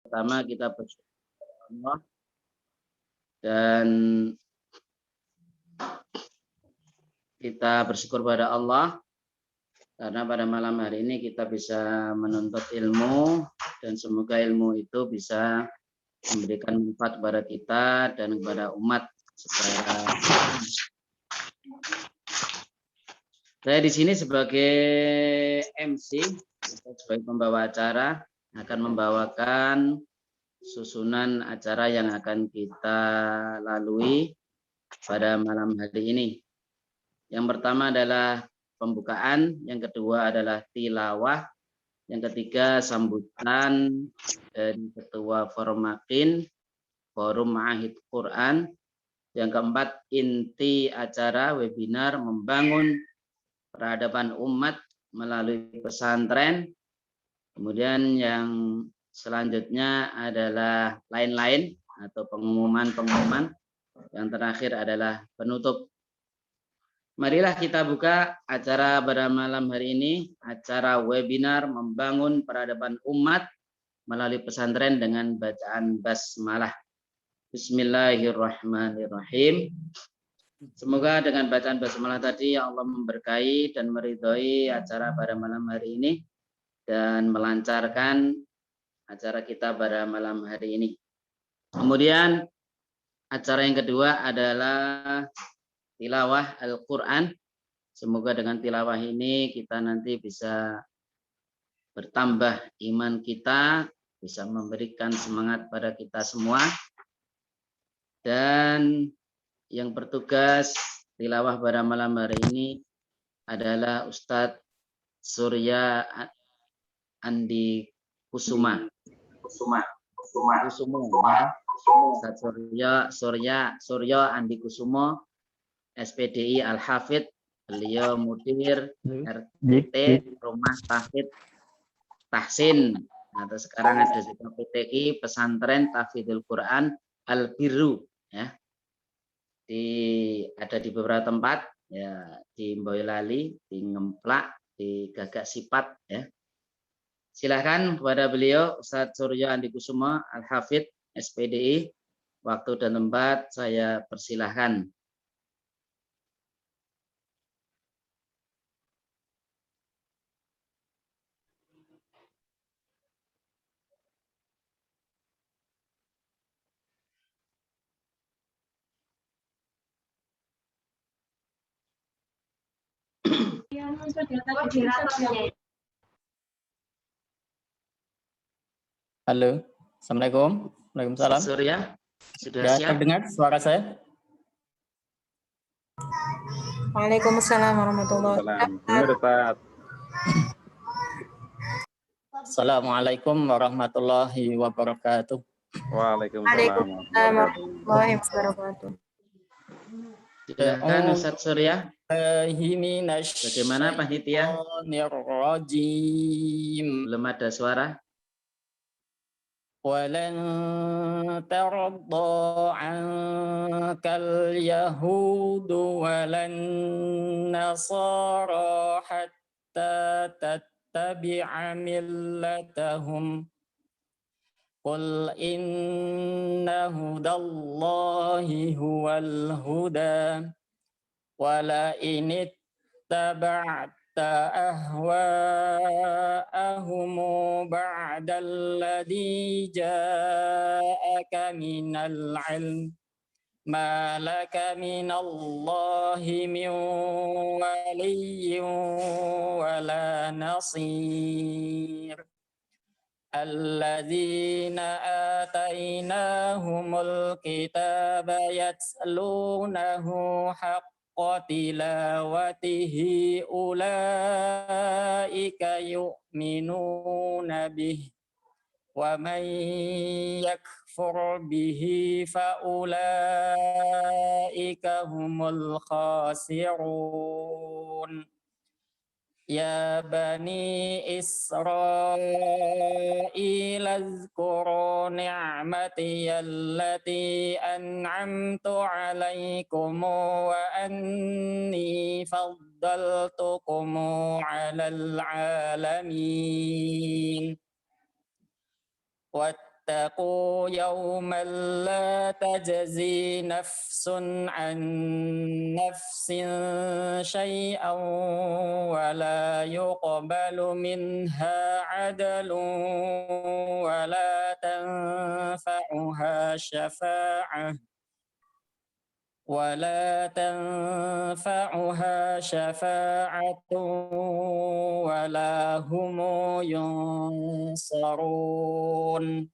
Pertama kita bersyukur kepada Allah dan kita bersyukur pada Allah karena pada malam hari ini kita bisa menuntut ilmu dan semoga ilmu itu bisa memberikan manfaat kepada kita dan kepada umat secara. Saya di sini sebagai MC, sebagai pembawa acara akan membawakan susunan acara yang akan kita lalui pada malam hari ini. Yang pertama adalah pembukaan, yang kedua adalah tilawah, yang ketiga sambutan dari Ketua Formakin, Forum Ma'ahid Quran, yang keempat inti acara webinar membangun peradaban umat melalui pesantren. Kemudian yang selanjutnya adalah lain-lain atau pengumuman-pengumuman. Yang terakhir adalah penutup. Marilah kita buka acara pada malam hari ini, acara webinar membangun peradaban umat melalui pesantren dengan bacaan basmalah. Bismillahirrahmanirrahim. Semoga dengan bacaan basmalah tadi Allah memberkahi dan meridhoi acara pada malam hari ini dan melancarkan acara kita pada malam hari ini. Kemudian acara yang kedua adalah tilawah Al-Quran. Semoga dengan tilawah ini kita nanti bisa bertambah iman kita, bisa memberikan semangat pada kita semua. Dan yang bertugas tilawah pada malam hari ini adalah Ustadz Surya Andi Kusuma. Ustadz Surya Andi Kusumo, SPDI Al-Hafidh, beliau mudir RT Rumah Tahsin, atau sekarang ada juga PTI Pesantren Tahfidzul Quran Al-Birru, ya. Ada di beberapa tempat, ya, di Boyolali, di Ngemplak, di Gagak Sipat, ya. Silakan kepada beliau Ustadz Surya Andi Kusumo Al-Hafidh, SPDI. Waktu dan tempat saya persilahkan. Halo, Assalamualaikum. Waalaikumsalam. Surya, sudah Ya, siap? terdengar suara saya? Waalaikumsalam warahmatullahi wabarakatuh. Assalamualaikum warahmatullahi wabarakatuh. Waalaikumsalam warahmatullahi wabarakatuh. Silakan Ustadz Surya. Bagaimana panitia? Belum ada suara. ولن ترضى عنك اليهود ولا النصارى حتى تتبع ملتهم قل إن هدى الله هو الهدى ولئن اتبعت أهواءهم بعد الذي جاءك من العلم ما لك من الله من ولي ولا نصير الذين آتيناهم الكتاب يتلونه حق تلاوته أولئك يؤمنون به ومن يكفر به فأولئك هم الخاسرون يا بني إسرائيل اذكروا نعمتي التي أنعمت عليكم وأني فضلتكم على العالمين واتقوا يوما لا تجزي نفس عن نفس شيئا ولا يقبل منها عدل ولا تنفعها شفاعة ولا هم ينصرون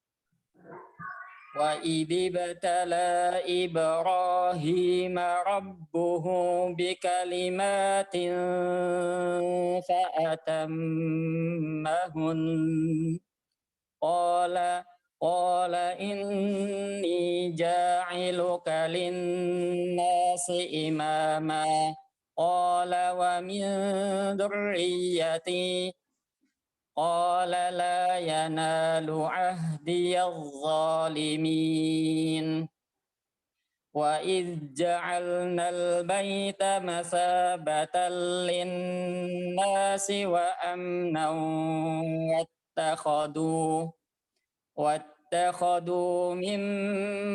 وإذ ابتلى إبراهيم ربه بكلمات فأتمهن قال إني جاعلك للناس إماما قال ومن ذريتي قال لا ينال عهدي الظالمين وإذ جعلنا البيت مثابة للناس وأمنا واتخذوا من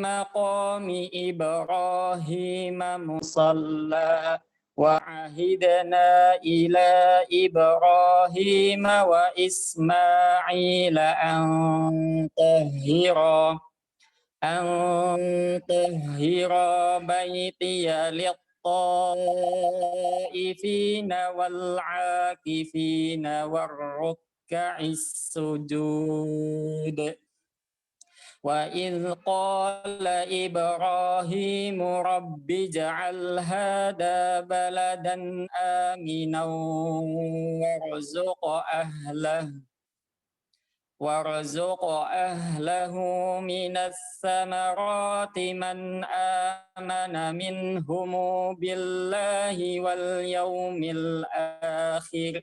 مقام إبراهيم مصلى وعهدنا إلى إبراهيم وإسماعيل أن طهر بيتي للطائفين والعاكفين والركع السجود وإذ قال إبراهيم رب اجعل هذا بلدا آمنا وارزق أهله من الثمرات من آمن منهم بالله واليوم الآخر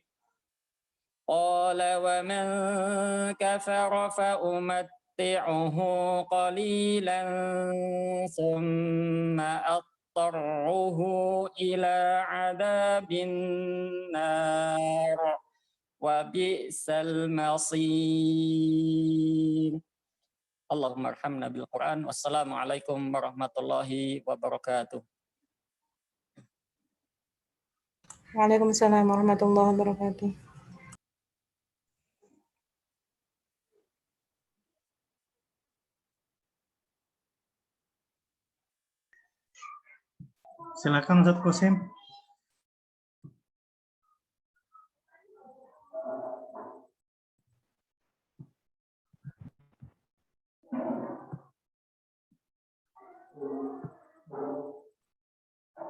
قال ومن كفر فأمتعه قليلا ثم أضطره إلى عذاب النار وبئس المصير. Allahumma arhamna bil Quran. Wassalamualaikum warahmatullahi wabarakatuh. Waalaikumsalam warahmatullahi wabarakatuh. Silakan Ustaz Qasim.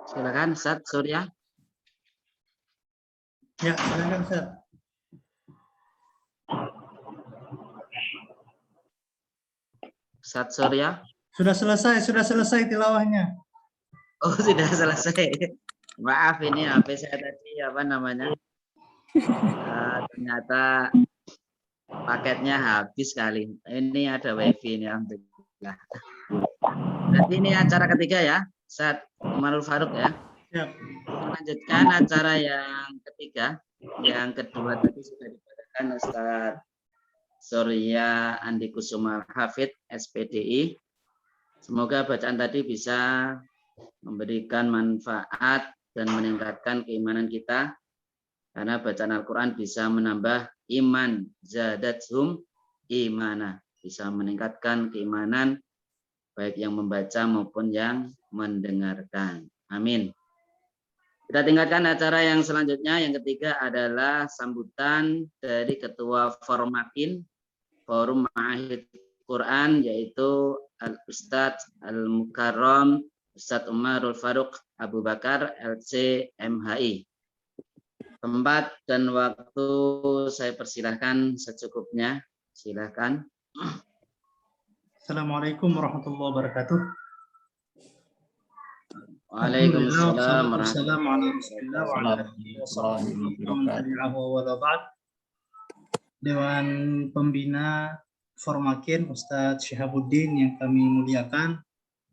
Silakan Ustaz Surya. Ya, silakan Ustaz. Ustaz Surya. Sudah selesai tilawahnya. Oh, sudah selesai. Maaf ini HP saya tadi ternyata paketnya habis kali. Ini ada wifi ini alhamdulillah. Berarti ini acara ketiga ya, Ustaz Umarul Faruq ya. Ya. Melanjutkan acara yang ketiga. Yang kedua tadi sudah dibacakan Ustaz Surya Andi Kusuma Hafid SPDI. Semoga bacaan tadi bisa memberikan manfaat dan meningkatkan keimanan kita, karena bacaan Al-Quran bisa menambah iman, zadathum imana, bisa meningkatkan keimanan baik yang membaca maupun yang mendengarkan. Amin. Kita tinggalkan acara yang selanjutnya. Yang ketiga adalah sambutan dari Ketua Formakin Forum Ma'ahid Quran, yaitu Al-Ustadz Al-Mukarram Ustadz Umarul Faruq Abu Bakar LC MHI. Tempat dan waktu saya persilahkan secukupnya. Silakan. Assalamualaikum warahmatullahi wabarakatuh. Waalaikumsalam warahmatullahi wabarakatuh. Dewan Pembina Formakin Ustadz Syihabuddin yang kami muliakan,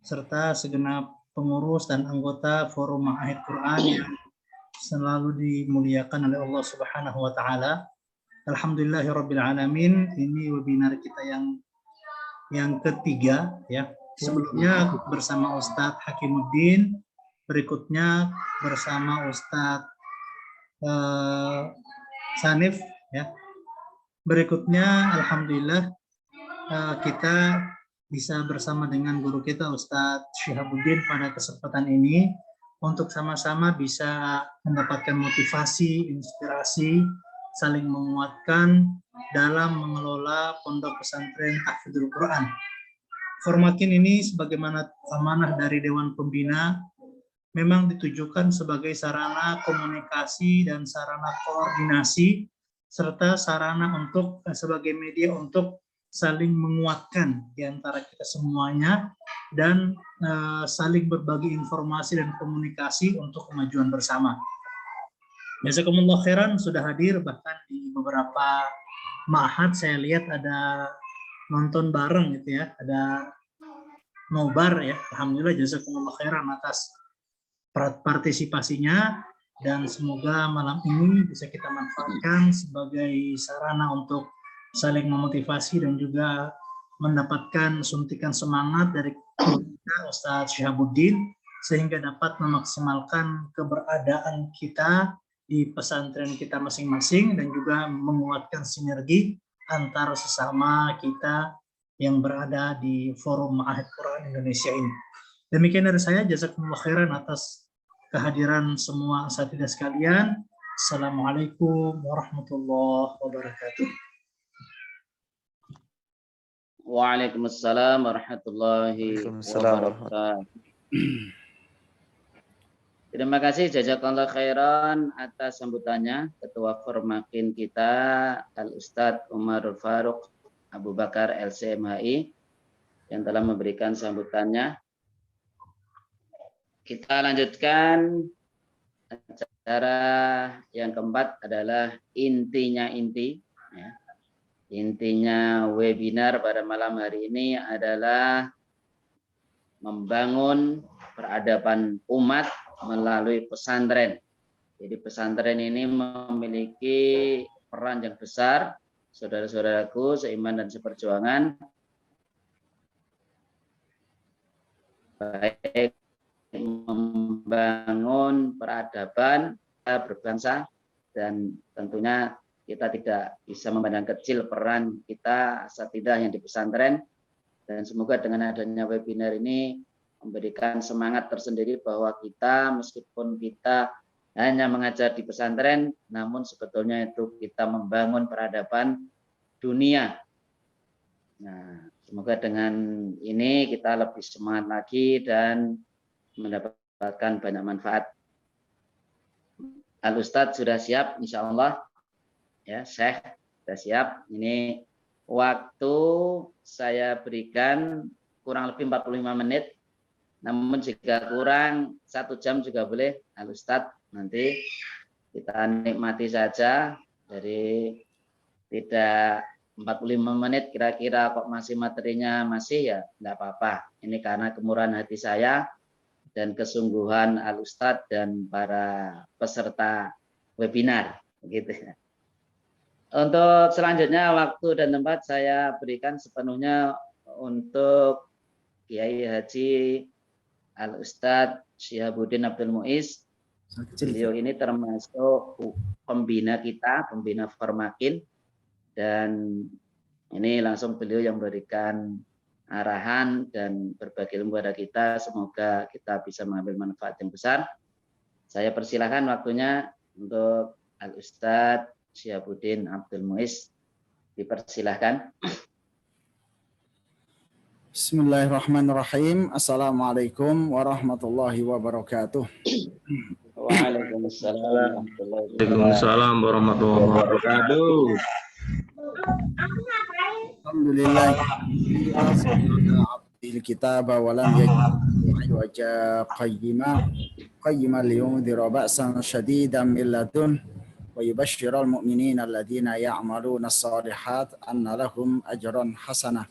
serta segenap pengurus dan anggota Forum Ma'ahid Quran yang selalu dimuliakan oleh Allah Subhanahu wa taala. Alhamdulillahirabbil alamin. Ini webinar kita yang yang ketiga ya. Sebelumnya bersama Ustadz Hakimuddin, berikutnya bersama Ustadz Sanif ya. Berikutnya alhamdulillah kita bisa bersama dengan guru kita Ustadz Syihabuddin pada kesempatan ini untuk sama-sama bisa mendapatkan motivasi, inspirasi, saling menguatkan dalam mengelola pondok pesantren Tahfidzul Quran. Formakin ini sebagaimana amanah dari Dewan Pembina memang ditujukan sebagai sarana komunikasi dan sarana koordinasi serta sarana untuk sebagai media untuk saling menguatkan di antara kita semuanya dan saling berbagi informasi dan komunikasi untuk kemajuan bersama. Jazakumullah khairan sudah hadir, bahkan di beberapa ma'had saya lihat ada nonton bareng gitu ya, ada nobar ya. Alhamdulillah jazakumullah khairan atas partisipasinya dan semoga malam ini bisa kita manfaatkan sebagai sarana untuk saling memotivasi dan juga mendapatkan suntikan semangat dari Ustadz Syihabuddin sehingga dapat memaksimalkan keberadaan kita di pesantren kita masing-masing dan juga menguatkan sinergi antar sesama kita yang berada di forum Ma'had Quran Indonesia ini. Demikian dari saya, jazakumullah khairan atas kehadiran semua asatidzah sekalian. Assalamualaikum warahmatullahi wabarakatuh. Waalaikumsalam warahmatullahi wabarakatuh. Terima kasih jazakallah khairan atas sambutannya Ketua Formakin kita Al-Ustadz Umarul Faruq Abu Bakar LCMHI yang telah memberikan sambutannya. Kita lanjutkan acara yang keempat adalah intinya inti. Ya. Intinya webinar pada malam hari ini adalah membangun peradaban umat melalui pesantren. Jadi pesantren ini memiliki peran yang besar, saudara-saudaraku seiman dan seperjuangan, baik membangun peradaban berbangsa dan tentunya kita tidak bisa memandang kecil peran kita asatidzah yang di pesantren dan semoga dengan adanya webinar ini memberikan semangat tersendiri bahwa kita meskipun kita hanya mengajar di pesantren namun sebetulnya itu kita membangun peradaban dunia. Nah, semoga dengan ini kita lebih semangat lagi dan mendapatkan banyak manfaat. Al-Ustadz sudah siap insya Allah. Ya, Syekh sudah siap. Ini waktu saya berikan kurang lebih 45 menit. Namun jika kurang 1 jam juga boleh. Al-Ustadz nanti kita nikmati saja. Dari tidak 45 menit kira-kira kok masih materinya masih ya enggak apa-apa. Ini karena kemurahan hati saya dan kesungguhan Al-Ustadz dan para peserta webinar begitu. Untuk selanjutnya waktu dan tempat saya berikan sepenuhnya untuk Kiai Haji Al-Ustadz Syihabuddin Abdul Muiz. Beliau ini termasuk pembina kita, pembina Formakin, dan ini langsung beliau yang memberikan arahan dan berbagi ilmu kepada kita. Semoga kita bisa mengambil manfaat yang besar. Saya persilahkan waktunya untuk Al-Ustadz Syihabuddin Abdul Muiz. Dipersilahkan. Bismillahirrahmanirrahim. Assalamualaikum warahmatullahi wabarakatuh. Waalaikumsalam warahmatullahi wabarakatuh. Alhamdulillah. الكتاب ولم يجد وجاء قيما لينذر بأسا شديدا من لدنه ويبشر المؤمنين الذين يعملون الصالحات أن لهم أجرا حسنا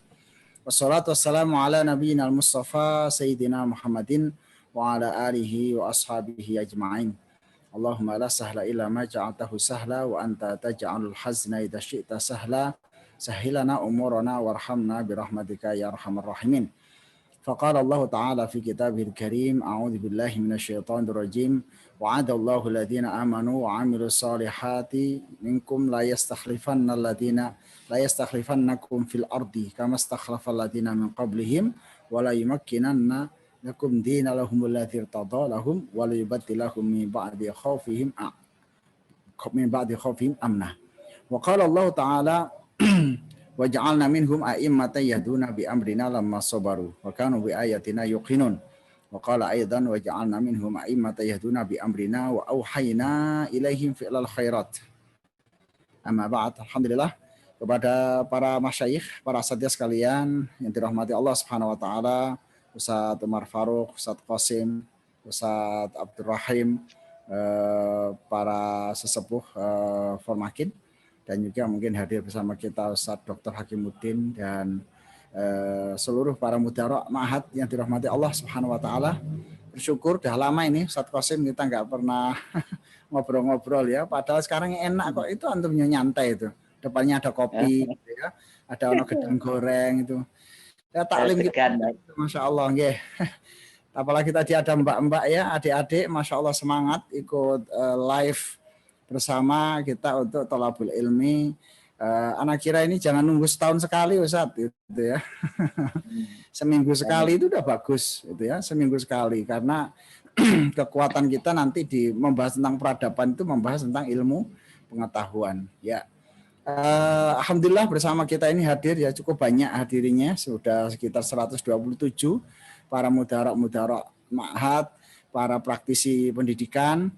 والصلاة والسلام على نبينا المصطفى سيدنا محمد وعلى آله وأصحابه أجمعين اللهم لا سهل إلا ما جعلته سهلا وأنت تجعل الحزن إذا شئت سهلا sahhilana umurana warhamna birahmatika ya arhamar rahimin. فقال الله تعالى في كتابه الكريم أعوذ بالله من الشيطان الرجيم وعد الله الذين آمنوا وعملوا الصالحات منكم لا يستخلفنكم في الأرض كما استخلف الذين من قبلهم ولا يمكنن لكم دين لهم الذي ارتضى لهم ولا يبدلهم من بعد خوفهم أمنا. وقال الله تعالى وجعلنا منهم أئمة يهدون بأمرنا لما صبروا وكانوا بآياتنا يوقنون. وقال أيضا وجعلنا منهم أئمة يهدون بأمرنا وأوحينا إليهم فعل الخيرات. Amma ba'd, alhamdulillah, kepada para masyayikh, para asatidzah sekalian yang dirahmati Allah Subhanahu wa taala, Ustaz Umar Faruq, Ustaz Qasim, Ustaz Abdul Rahim, para sesepuh Formakin, dan juga mungkin hadir bersama kita Ustaz Dr. Hakimuddin dan seluruh para mudarok ma'had yang dirahmati Allah Subhanahu wa taala. Bersyukur dah lama ini Ustaz Qasim kita nggak pernah ngobrol-ngobrol ya, padahal sekarang enak kok, itu antumnya nyantai itu. Depannya ada kopi gitu ya, ada ono gedang goreng itu. Ya taklim kita, Masya Allah nggih. Apalagi tadi ada mbak-mbak ya, adik-adik, Masya Allah semangat ikut live bersama kita untuk thalabul ilmi. Anak kira ini jangan nunggu setahun sekali Ustaz gitu ya. Seminggu sekali itu udah bagus gitu ya, seminggu sekali, karena kekuatan kita nanti di membahas tentang peradaban itu membahas tentang ilmu pengetahuan ya. Alhamdulillah bersama kita ini hadir ya cukup banyak hadirinya, sudah sekitar 127 para mudarok ma'had, para praktisi pendidikan.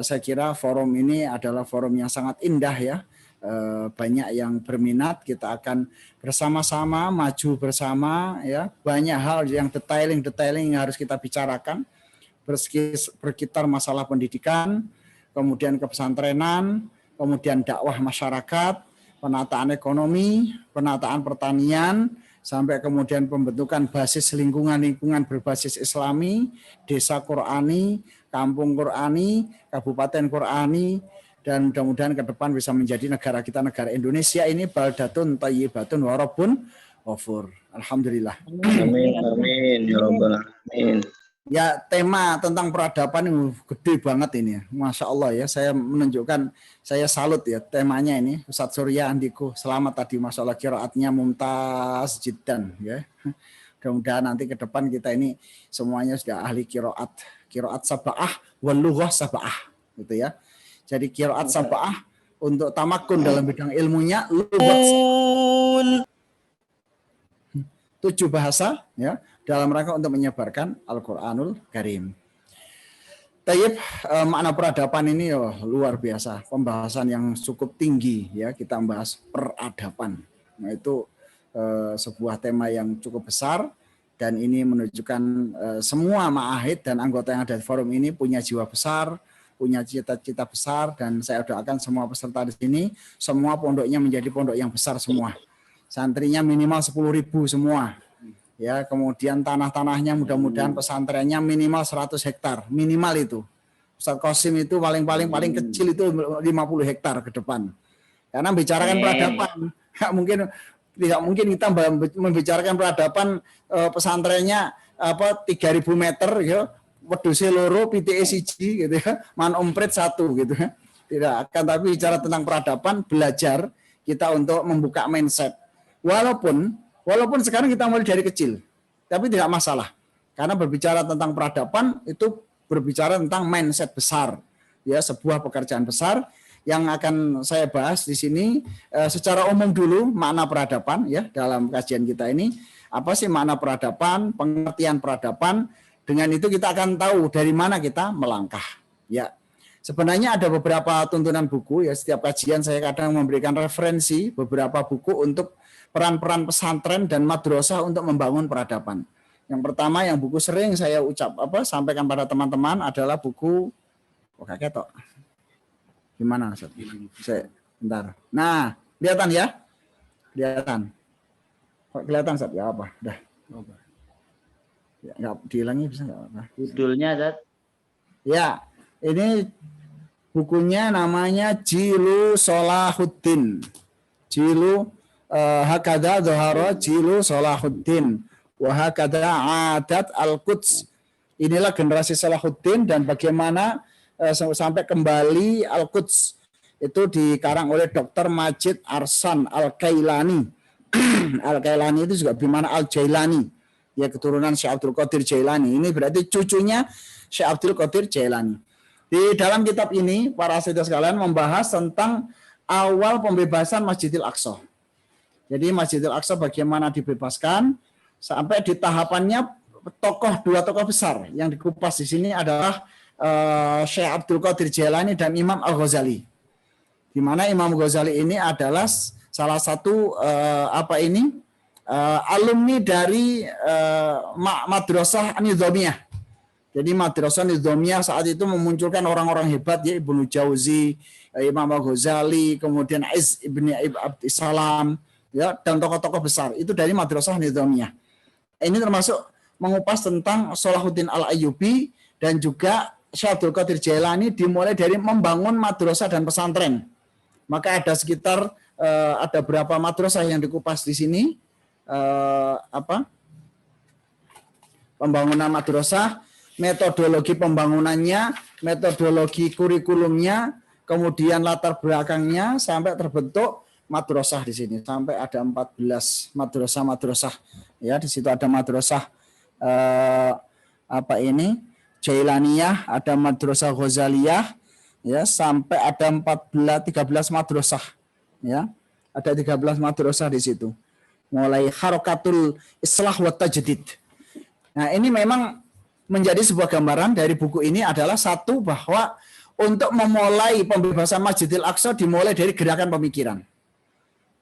Saya kira forum ini adalah forum yang sangat indah ya. Banyak yang berminat, kita akan bersama-sama maju bersama ya. Banyak hal yang detailing yang harus kita bicarakan, berkitar masalah pendidikan, kemudian kepesantrenan, kemudian dakwah masyarakat, penataan ekonomi, penataan pertanian, sampai kemudian pembentukan basis lingkungan berbasis Islami, desa Qur'ani, kampung Qur'ani, kabupaten Qur'ani, dan mudah-mudahan ke depan bisa menjadi negara kita, negara Indonesia ini baldatun thayyibatun wa rabbun ghafur. Alhamdulillah. Amin, amin, ya rabbal alamin. Ya, tema tentang peradaban ini gede banget ini. Masya Allah ya, saya menunjukkan, saya salut ya temanya ini. Ustadz Surya Andiko, selamat tadi, Masya Allah, qiraatnya mumtaz jiddan ya. Mudah-mudahan nanti ke depan kita ini semuanya sudah ahli qiraat sab'ah wal lughah sab'ah gitu ya. Jadi qiraat sab'ah untuk tamakun dalam bidang ilmunya, lughat 7 bahasa ya, dalam rangka untuk menyebarkan Al-Qur'anul Karim. Tayyib, makna peradaban ini luar biasa, pembahasan yang cukup tinggi ya, kita membahas peradaban. Nah, itu sebuah tema yang cukup besar, dan ini menunjukkan semua ma'ahid dan anggota yang ada di forum ini punya jiwa besar, punya cita-cita besar, dan saya doakan semua peserta di sini semua pondoknya menjadi pondok yang besar semua. Santrinya minimal 10.000 semua. Ya, kemudian tanah-tanahnya mudah-mudahan pesantrennya minimal 100 hektar, minimal itu. Ustaz Qasim itu paling kecil itu 50 hektar ke depan. Karena bicarakan peradaban, tidak mungkin kita membicarakan peradaban pesantrennya 3.000 meter ya, wedhuse loro, pitike siji gitu ya, man ompret 1 gitu ya. Tidak akan, tapi bicara tentang peradaban, belajar kita untuk membuka mindset. Walaupun sekarang kita mulai dari kecil, tapi tidak masalah. Karena berbicara tentang peradaban itu berbicara tentang mindset besar, ya, sebuah pekerjaan besar yang akan saya bahas di sini secara umum dulu makna peradaban ya dalam kajian kita ini. Apa sih makna peradaban, pengertian peradaban? Dengan itu kita akan tahu dari mana kita melangkah. Ya, sebenarnya ada beberapa tuntunan buku ya. Setiap kajian saya kadang memberikan referensi beberapa buku untuk peran-peran pesantren dan madrasah untuk membangun peradaban. Yang pertama, yang buku sering saya sampaikan pada teman-teman adalah buku gimana Ustaz? Bentar. Nah, kelihatan ya? Kelihatan. Kok kelihatan Ustaz? Ya apa? Udah. Ya, enggak dihilangi bisa enggak apa? Judulnya Ustaz? Ya, ini bukunya namanya Jilu Solahuddin. jilu hakadha dhahara jilu Salahuddin wa hakadha adat al-Quds. Inilah generasi Salahuddin dan bagaimana sampai kembali Al-Quds. Itu dikarang oleh Dr. Majid Arsan Al-Kailani. Al-Kailani itu juga bimana Al-Jailani. Ya, keturunan Syekh Abdul Qadir Jailani. Ini berarti cucunya Syekh Abdul Qadir Jailani. Di dalam kitab ini, para asatidzah sekalian membahas tentang awal pembebasan Masjidil Aqsa. Jadi Masjidil Aqsa bagaimana dibebaskan, sampai di tahapannya dua tokoh besar yang dikupas di sini adalah Syekh Abdul Qadir Jailani dan Imam Al-Ghazali. Di mana Imam Ghazali ini adalah salah satu alumni dari Madrasah Nizamiyah. Jadi Madrasah Nizamiyah saat itu memunculkan orang-orang hebat, ya Ibnu Jauzi, Imam Al-Ghazali, kemudian Izz ibni Abdissalam, ya, dan tokoh-tokoh besar. Itu dari Madrasah Nizamiyah. Ini termasuk mengupas tentang Salahuddin Al-Ayyubi dan juga Syekh Abdul Qadir Jailani dimulai dari membangun madrasah dan pesantren. Maka ada sekitar ada berapa madrasah yang dikupas di sini. Pembangunan madrasah, metodologi pembangunannya, metodologi kurikulumnya, kemudian latar belakangnya sampai terbentuk madrasah di sini. Sampai ada 14 madrasah. Ya, di situ ada madrasah Jailaniyah, ada madrasah Ghazaliyah, ya, sampai ada 13 madrasah, ya. Ada 13 madrasah di situ. Mulai Harokatul Islah wa Tajdid. Nah, ini memang menjadi sebuah gambaran dari buku ini adalah satu, bahwa untuk memulai pembebasan Masjidil Aqsa dimulai dari gerakan pemikiran.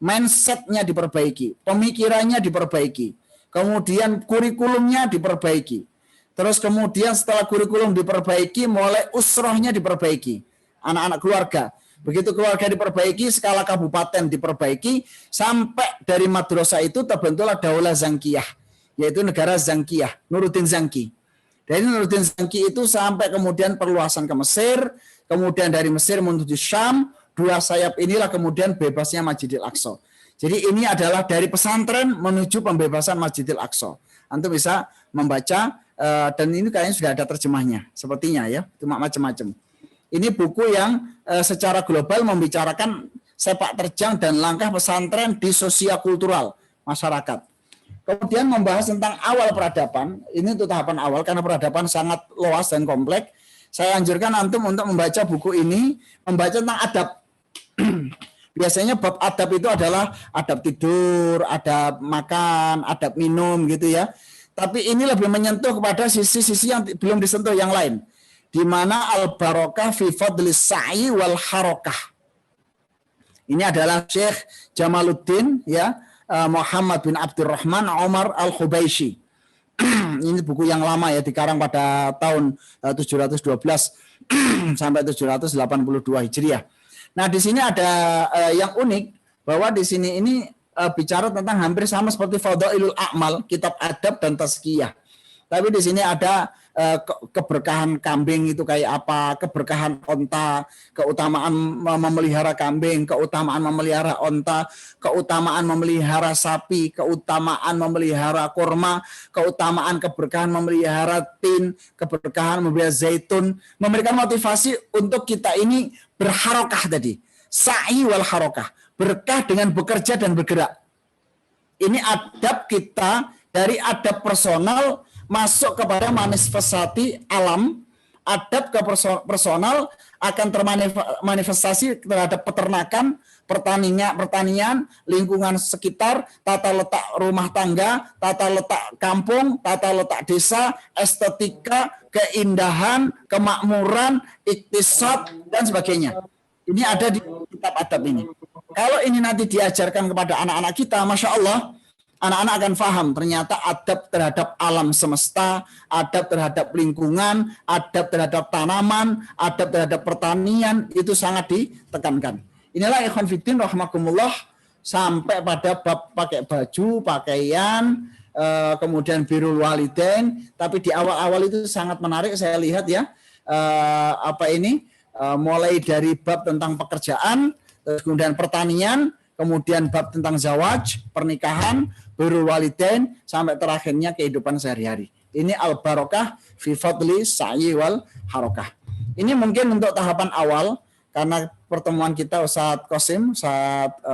Mindset-nya diperbaiki, pemikirannya diperbaiki, kemudian kurikulumnya diperbaiki. Terus kemudian setelah kurikulum diperbaiki, mulai usrohnya diperbaiki. Anak-anak keluarga. Begitu keluarga diperbaiki, skala kabupaten diperbaiki, sampai dari madrasah itu terbentuklah Daulah Zangkiyah, yaitu negara Zangkiyah, Nuruddin Zangki. Dari Nuruddin Zangki itu sampai kemudian perluasan ke Mesir, kemudian dari Mesir menuju Syam, dua sayap inilah kemudian bebasnya Masjidil Aqsa. Jadi ini adalah dari pesantren menuju pembebasan Masjidil Aqsa. Antum bisa membaca, dan ini kayaknya sudah ada terjemahnya, sepertinya ya, cuma macam-macam. Ini buku yang secara global membicarakan sepak terjang dan langkah pesantren di sosial kultural masyarakat. Kemudian membahas tentang awal peradaban, ini untuk tahapan awal karena peradaban sangat luas dan kompleks. Saya anjurkan antum untuk membaca buku ini, membaca tentang adab. Biasanya bab adab itu adalah adab tidur, adab makan, adab minum gitu ya. Tapi ini lebih menyentuh kepada sisi-sisi yang belum disentuh yang lain. Di mana al-barokah fi fadlis sa'i wal harokah. Ini adalah Syekh Jamaluddin, ya, Muhammad bin Abdurrahman Omar Al-Khubaisy. Ini buku yang lama ya, dikarang pada tahun 712 sampai 782 Hijriah. Nah, di sini ada yang unik, bahwa di sini ini bicara tentang hampir sama seperti Fadhailul A'mal, kitab adab dan tazkiyah. Tapi di sini ada keberkahan kambing itu kayak apa, keberkahan onta, keutamaan memelihara kambing, keutamaan memelihara onta, keutamaan memelihara sapi, keutamaan memelihara kurma, keutamaan keberkahan memelihara tin, keberkahan memelihara zaitun, memberikan motivasi untuk kita ini berharokah tadi, sa'i wal harokah, berkah dengan bekerja dan bergerak. Ini adab kita dari adab personal masuk kepada manifestasi alam, adab ke personal akan termanifestasi terhadap peternakan, pertanian, lingkungan sekitar, tata letak rumah tangga, tata letak kampung, tata letak desa, estetika, keindahan, kemakmuran, iktisad, dan sebagainya. Ini ada di kitab adab ini. Kalau ini nanti diajarkan kepada anak-anak kita, Masya Allah, anak-anak akan paham ternyata adab terhadap alam semesta, adab terhadap lingkungan, adab terhadap tanaman, adab terhadap pertanian, itu sangat ditekankan. Inilah ikhwan fiddin rahimakumullah, sampai pada bab pakai baju, pakaian, kemudian birrul walidain. Tapi di awal-awal itu sangat menarik saya lihat ya, mulai dari bab tentang pekerjaan, kemudian pertanian, kemudian bab tentang zawaj, pernikahan, birrul walidain, sampai terakhirnya kehidupan sehari-hari. Ini al-barokah fi fadli sa'i wal harokah. Ini mungkin untuk tahapan awal, karena pertemuan kita Ustadz Qasim, Ustadz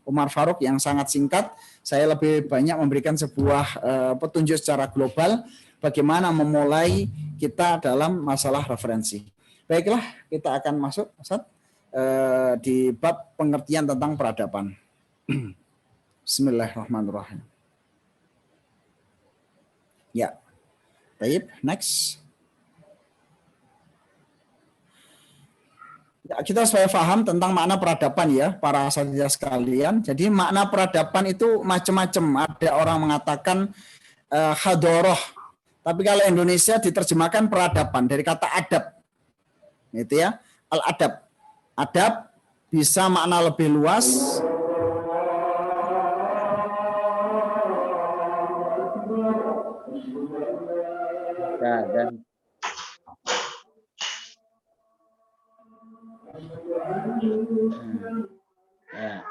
Umar Faruk yang sangat singkat, saya lebih banyak memberikan sebuah petunjuk secara global bagaimana memulai kita dalam masalah referensi. Baiklah, kita akan masuk Ustadz di bab pengertian tentang peradaban. Bismillahirrahmanirrahim. Ya, baik, next. Ya, kita supaya paham tentang makna peradaban ya, para asatidz sekalian. Jadi makna peradaban itu macam-macam. Ada orang mengatakan hadoroh, tapi kalau Indonesia diterjemahkan peradaban dari kata adab, itu ya, al-adab. Adab bisa makna lebih luas. Dan ya.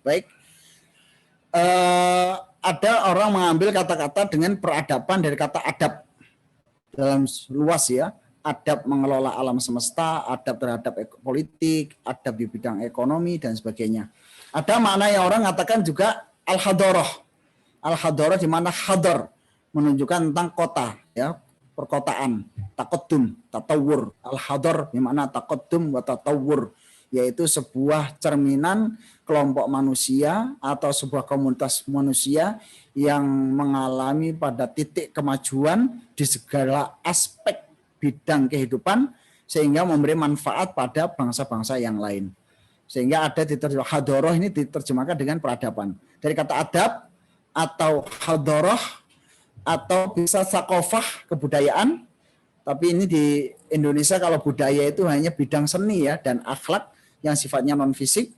Baik, ada orang mengambil kata-kata dengan peradaban dari kata adab dalam luas ya, adab mengelola alam semesta, adab terhadap politik, adab di bidang ekonomi dan sebagainya. Ada makna yang orang katakan juga al-hadoroh, al-hadoroh di mana hadar menunjukkan tentang kota ya, perkotaan, taqaddum, tatawur, al-hadar di mana taqaddum wa tatawur, yaitu sebuah cerminan kelompok manusia atau sebuah komunitas manusia yang mengalami pada titik kemajuan di segala aspek bidang kehidupan sehingga memberi manfaat pada bangsa-bangsa yang lain. Sehingga ada diterjemahkan hadoroh ini diterjemahkan dengan peradaban. Dari kata adab atau hadoroh atau bisa sakofah kebudayaan. Tapi ini di Indonesia kalau budaya itu hanya bidang seni ya dan akhlak yang sifatnya non fisik.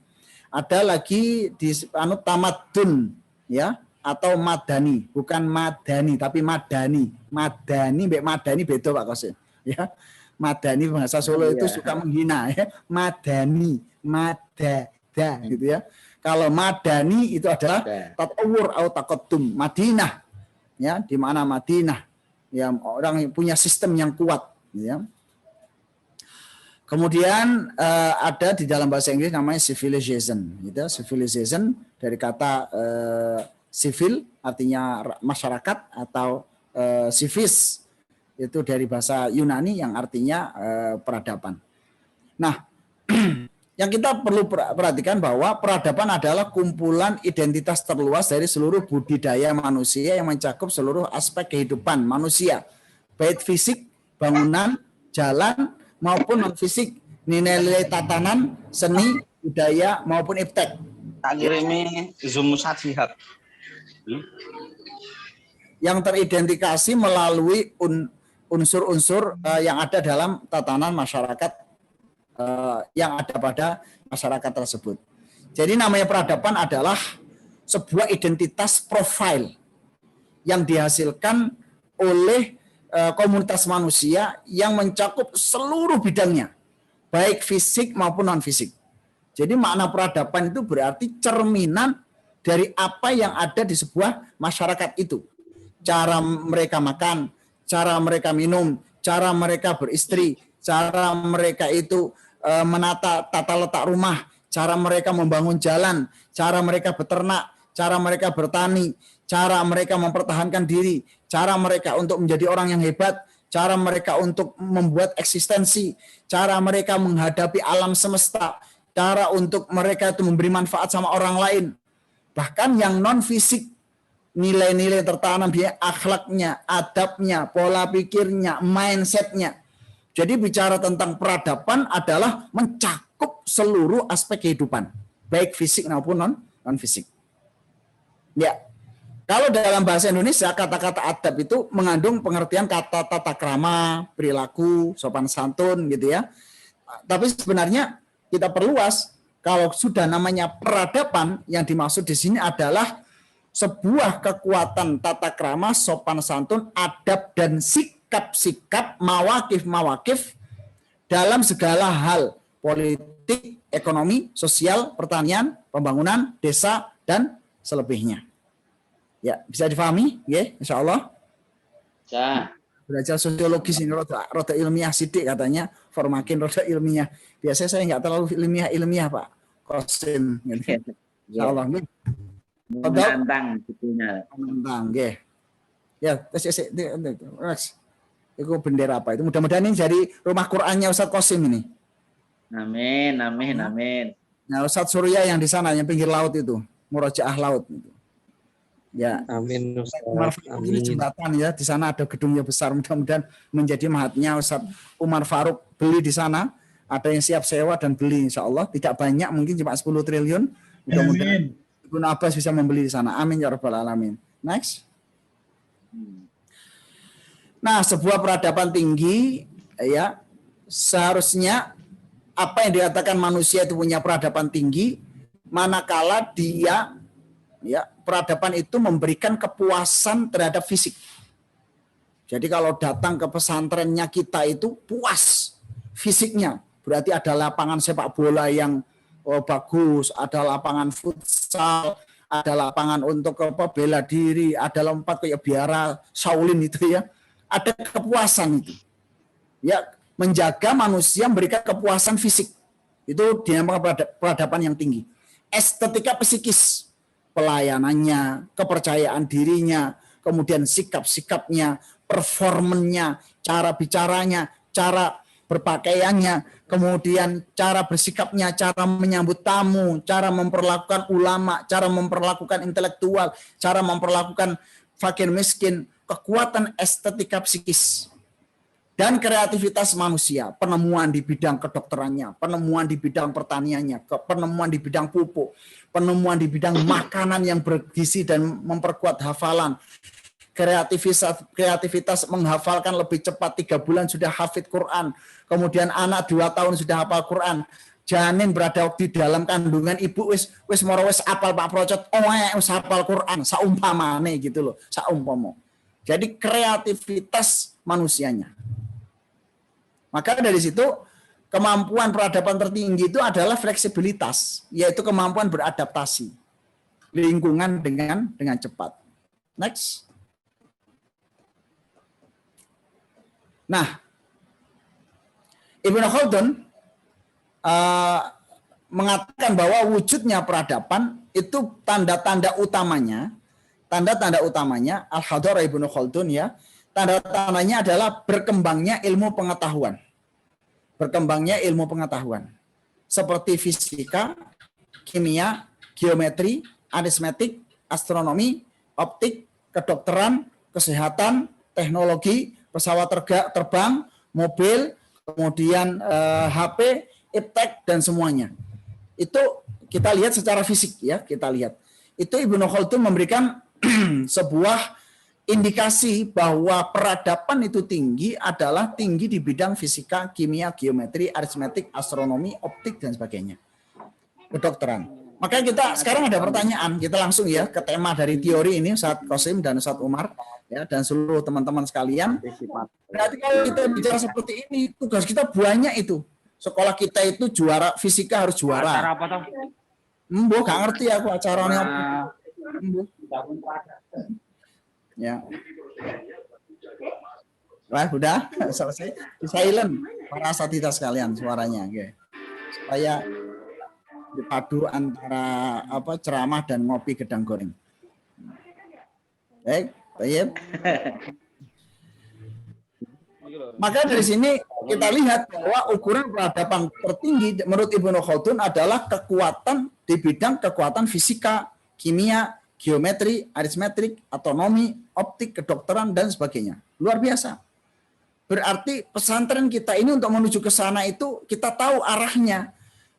Ada lagi di tamadun ya atau madani, bukan madani tapi madani. Madani mbek madani beda Pak Qasim ya. Madani bahasa Solo itu suka menghina ya. Madani, madada gitu ya. Kalau madani itu adalah tatawur atau taqaddum, Madinah ya, di mana Madinah ya orang yang punya sistem yang kuat ya. Kemudian ada di dalam bahasa Inggris namanya civilization, gitu. Civilization dari kata civil artinya masyarakat atau civis itu dari bahasa Yunani yang artinya peradaban. Nah, yang kita perlu perhatikan bahwa peradaban adalah kumpulan identitas terluas dari seluruh budidaya manusia yang mencakup seluruh aspek kehidupan manusia, baik fisik, bangunan, jalan, maupun non fisik, nilai-nilai tatanan, seni, budaya maupun iptek. Tak kirimi Zoom Ustadz Syihab. Yang teridentifikasi melalui unsur-unsur yang ada dalam tatanan masyarakat yang ada pada masyarakat tersebut. Jadi namanya peradaban adalah sebuah identitas profil yang dihasilkan oleh komunitas manusia yang mencakup seluruh bidangnya, baik fisik maupun non-fisik. Jadi makna peradaban itu berarti cerminan dari apa yang ada di sebuah masyarakat itu. Cara mereka makan, cara mereka minum, cara mereka beristri, cara mereka itu menata tata letak rumah, cara mereka membangun jalan, cara mereka beternak, cara mereka bertani, cara mereka mempertahankan diri, cara mereka untuk menjadi orang yang hebat, cara mereka untuk membuat eksistensi, cara mereka menghadapi alam semesta, cara untuk mereka itu memberi manfaat sama orang lain. Bahkan yang non-fisik, nilai-nilai tertanam di akhlaknya, adabnya, pola pikirnya, mindsetnya. Jadi bicara tentang peradaban adalah mencakup seluruh aspek kehidupan, baik fisik maupun non fisik. Ya. Kalau dalam bahasa Indonesia kata-kata adab itu mengandung pengertian kata tata krama, perilaku, sopan santun gitu ya. Tapi sebenarnya kita perluas, kalau sudah namanya peradaban, yang dimaksud di sini adalah sebuah kekuatan tata krama, sopan santun, adab dan sikap-sikap, mawakif dalam segala hal, politik, ekonomi, sosial, pertanian, pembangunan, desa dan selebihnya. Ya, bisa difahami, ya, insya Allah. Ya. Belajar sosiologis ini roda ilmiah sidik katanya, formakin roda ilmiah. Biasanya saya nggak terlalu ilmiah Pak Qasim. Gitu. Insya Allah. Menantang bukunya. Menantang, ya. Itu bendera apa itu? Mudah-mudahan ini dari rumah Qur'annya Ustadz Qasim ini. Amin, amin, amin. Nah, Ustadz Surya yang di sana, yang pinggir laut itu, Murojaah laut. Ya, amin Ustaz. Ini jembatan ya, di sana ada gedungnya besar, mudah-mudahan menjadi mahatnya Ustaz Umar Faruk beli di sana, ada yang siap sewa dan beli insya Allah, tidak banyak mungkin cuma 10 triliun, mudah-mudahan Ibnu Abbas bisa membeli di sana, amin ya rabbal alamin. Next. Nah, sebuah peradaban tinggi ya, seharusnya apa yang dikatakan manusia itu punya peradaban tinggi, manakala dia ya, peradaban itu memberikan kepuasan terhadap fisik. Jadi kalau datang ke pesantrennya kita itu puas fisiknya, berarti ada lapangan sepak bola yang bagus, ada lapangan futsal, ada lapangan untuk bela diri, ada lompat kayak biara Shaolin itu ya. Ada kepuasan itu. Ya, menjaga manusia memberikan kepuasan fisik. Itu dinamakan peradaban yang tinggi. Estetika psikis, pelayanannya, kepercayaan dirinya, kemudian sikap-sikapnya, performannya, cara bicaranya, cara berpakaiannya, kemudian cara bersikapnya, cara menyambut tamu, cara memperlakukan ulama, cara memperlakukan intelektual, cara memperlakukan fakir miskin, kekuatan estetika psikis. Dan kreativitas manusia, penemuan di bidang kedokterannya, penemuan di bidang pertaniannya, penemuan di bidang pupuk, penemuan di bidang makanan yang bergizi dan memperkuat hafalan, kreativitas menghafalkan lebih cepat, 3 bulan sudah hafid Quran, kemudian anak 2 tahun sudah hafal Quran, janin berada di dalam kandungan ibu wis moro wis apal Pak Procot, wis hafal Quran, saumpamane gitu loh, saumpama. Jadi kreativitas manusianya. Maka dari situ kemampuan peradaban tertinggi itu adalah fleksibilitas, yaitu kemampuan beradaptasi lingkungan dengan cepat. Next. Nah, Ibnu Khaldun mengatakan bahwa wujudnya peradaban itu tanda-tanda utamanya Al-Hadarah Ibnu Khaldun ya, tanda-tandanya adalah berkembangnya ilmu pengetahuan. Seperti fisika, kimia, geometri, aritmetik, astronomi, optik, kedokteran, kesehatan, teknologi, pesawat terbang, mobil, kemudian HP, iptek dan semuanya. Itu kita lihat secara fisik ya, Itu Ibnu Khaldun memberikan sebuah indikasi bahwa peradaban itu tinggi adalah tinggi di bidang fisika, kimia, geometri, aritmetik, astronomi, optik dan sebagainya. Kedokteran. Makanya kita sekarang ada pertanyaan, kita langsung ya ke tema dari teori ini Ustadz Qasim dan Ustadz Umar ya, dan seluruh teman-teman sekalian. Berarti kalau kita bicara seperti ini, tugas kita banyak itu. Sekolah kita itu juara fisika harus juara. Acara apa toh? Gak ngerti aku acaranya apa. Ya. Wah, udah selesai. Silent para asatidz sekalian suaranya, supaya dipadu antara ceramah dan ngopi gedang goreng. Baik. Maka dari sini kita lihat bahwa ukuran peradaban tertinggi menurut Ibnu Khaldun adalah kekuatan di bidang kekuatan fisika, kimia, geometri, aritmetik, astronomi, optik, kedokteran dan sebagainya. Luar biasa. Berarti pesantren kita ini untuk menuju ke sana itu kita tahu arahnya.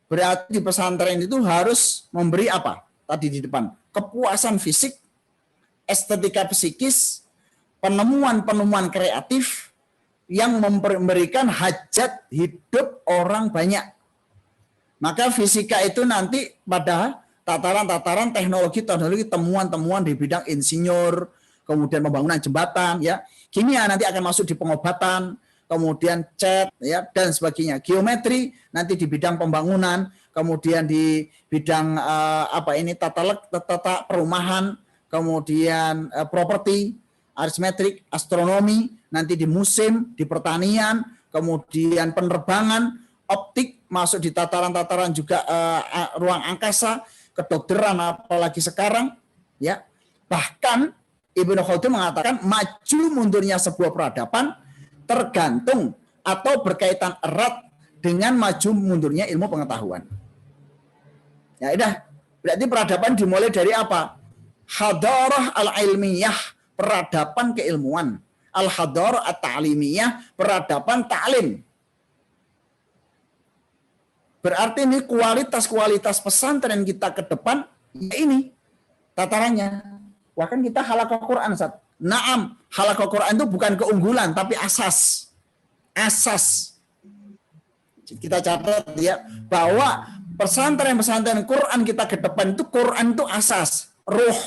Berarti di pesantren itu harus memberi apa? tadi di depan. Kepuasan fisik, estetika psikis, penemuan-penemuan kreatif yang memberikan hajat hidup orang banyak. Maka fisika itu nanti pada tataran-tataran teknologi, temuan-temuan di bidang insinyur, kemudian pembangunan jembatan, ya. Kimia nanti akan masuk di pengobatan, kemudian cat, ya, dan sebagainya. Geometri nanti di bidang pembangunan, kemudian di bidang tata perumahan, kemudian properti, aritmetik, astronomi, nanti di musim, di pertanian, kemudian penerbangan, optik, masuk di tataran-tataran juga ruang angkasa, kedokteran apalagi sekarang, ya. Bahkan Ibnu Khaldun mengatakan maju mundurnya sebuah peradaban tergantung atau berkaitan erat dengan maju mundurnya ilmu pengetahuan. Ya udah, berarti peradaban dimulai dari apa? Hadarah al-ilmiyah, peradaban keilmuan. Al-hadarah at-ta'limiyah, peradaban ta'lim. Berarti ini kualitas-kualitas pesantren kita ke depan, ya ini tatarannya. Bahkan kita halaqah Quran, Ustaz. Naam, halaqah Quran itu bukan keunggulan, tapi asas. Asas. Kita catat ya, bahwa pesantren-pesantren Quran kita ke depan itu, Quran itu asas, ruh.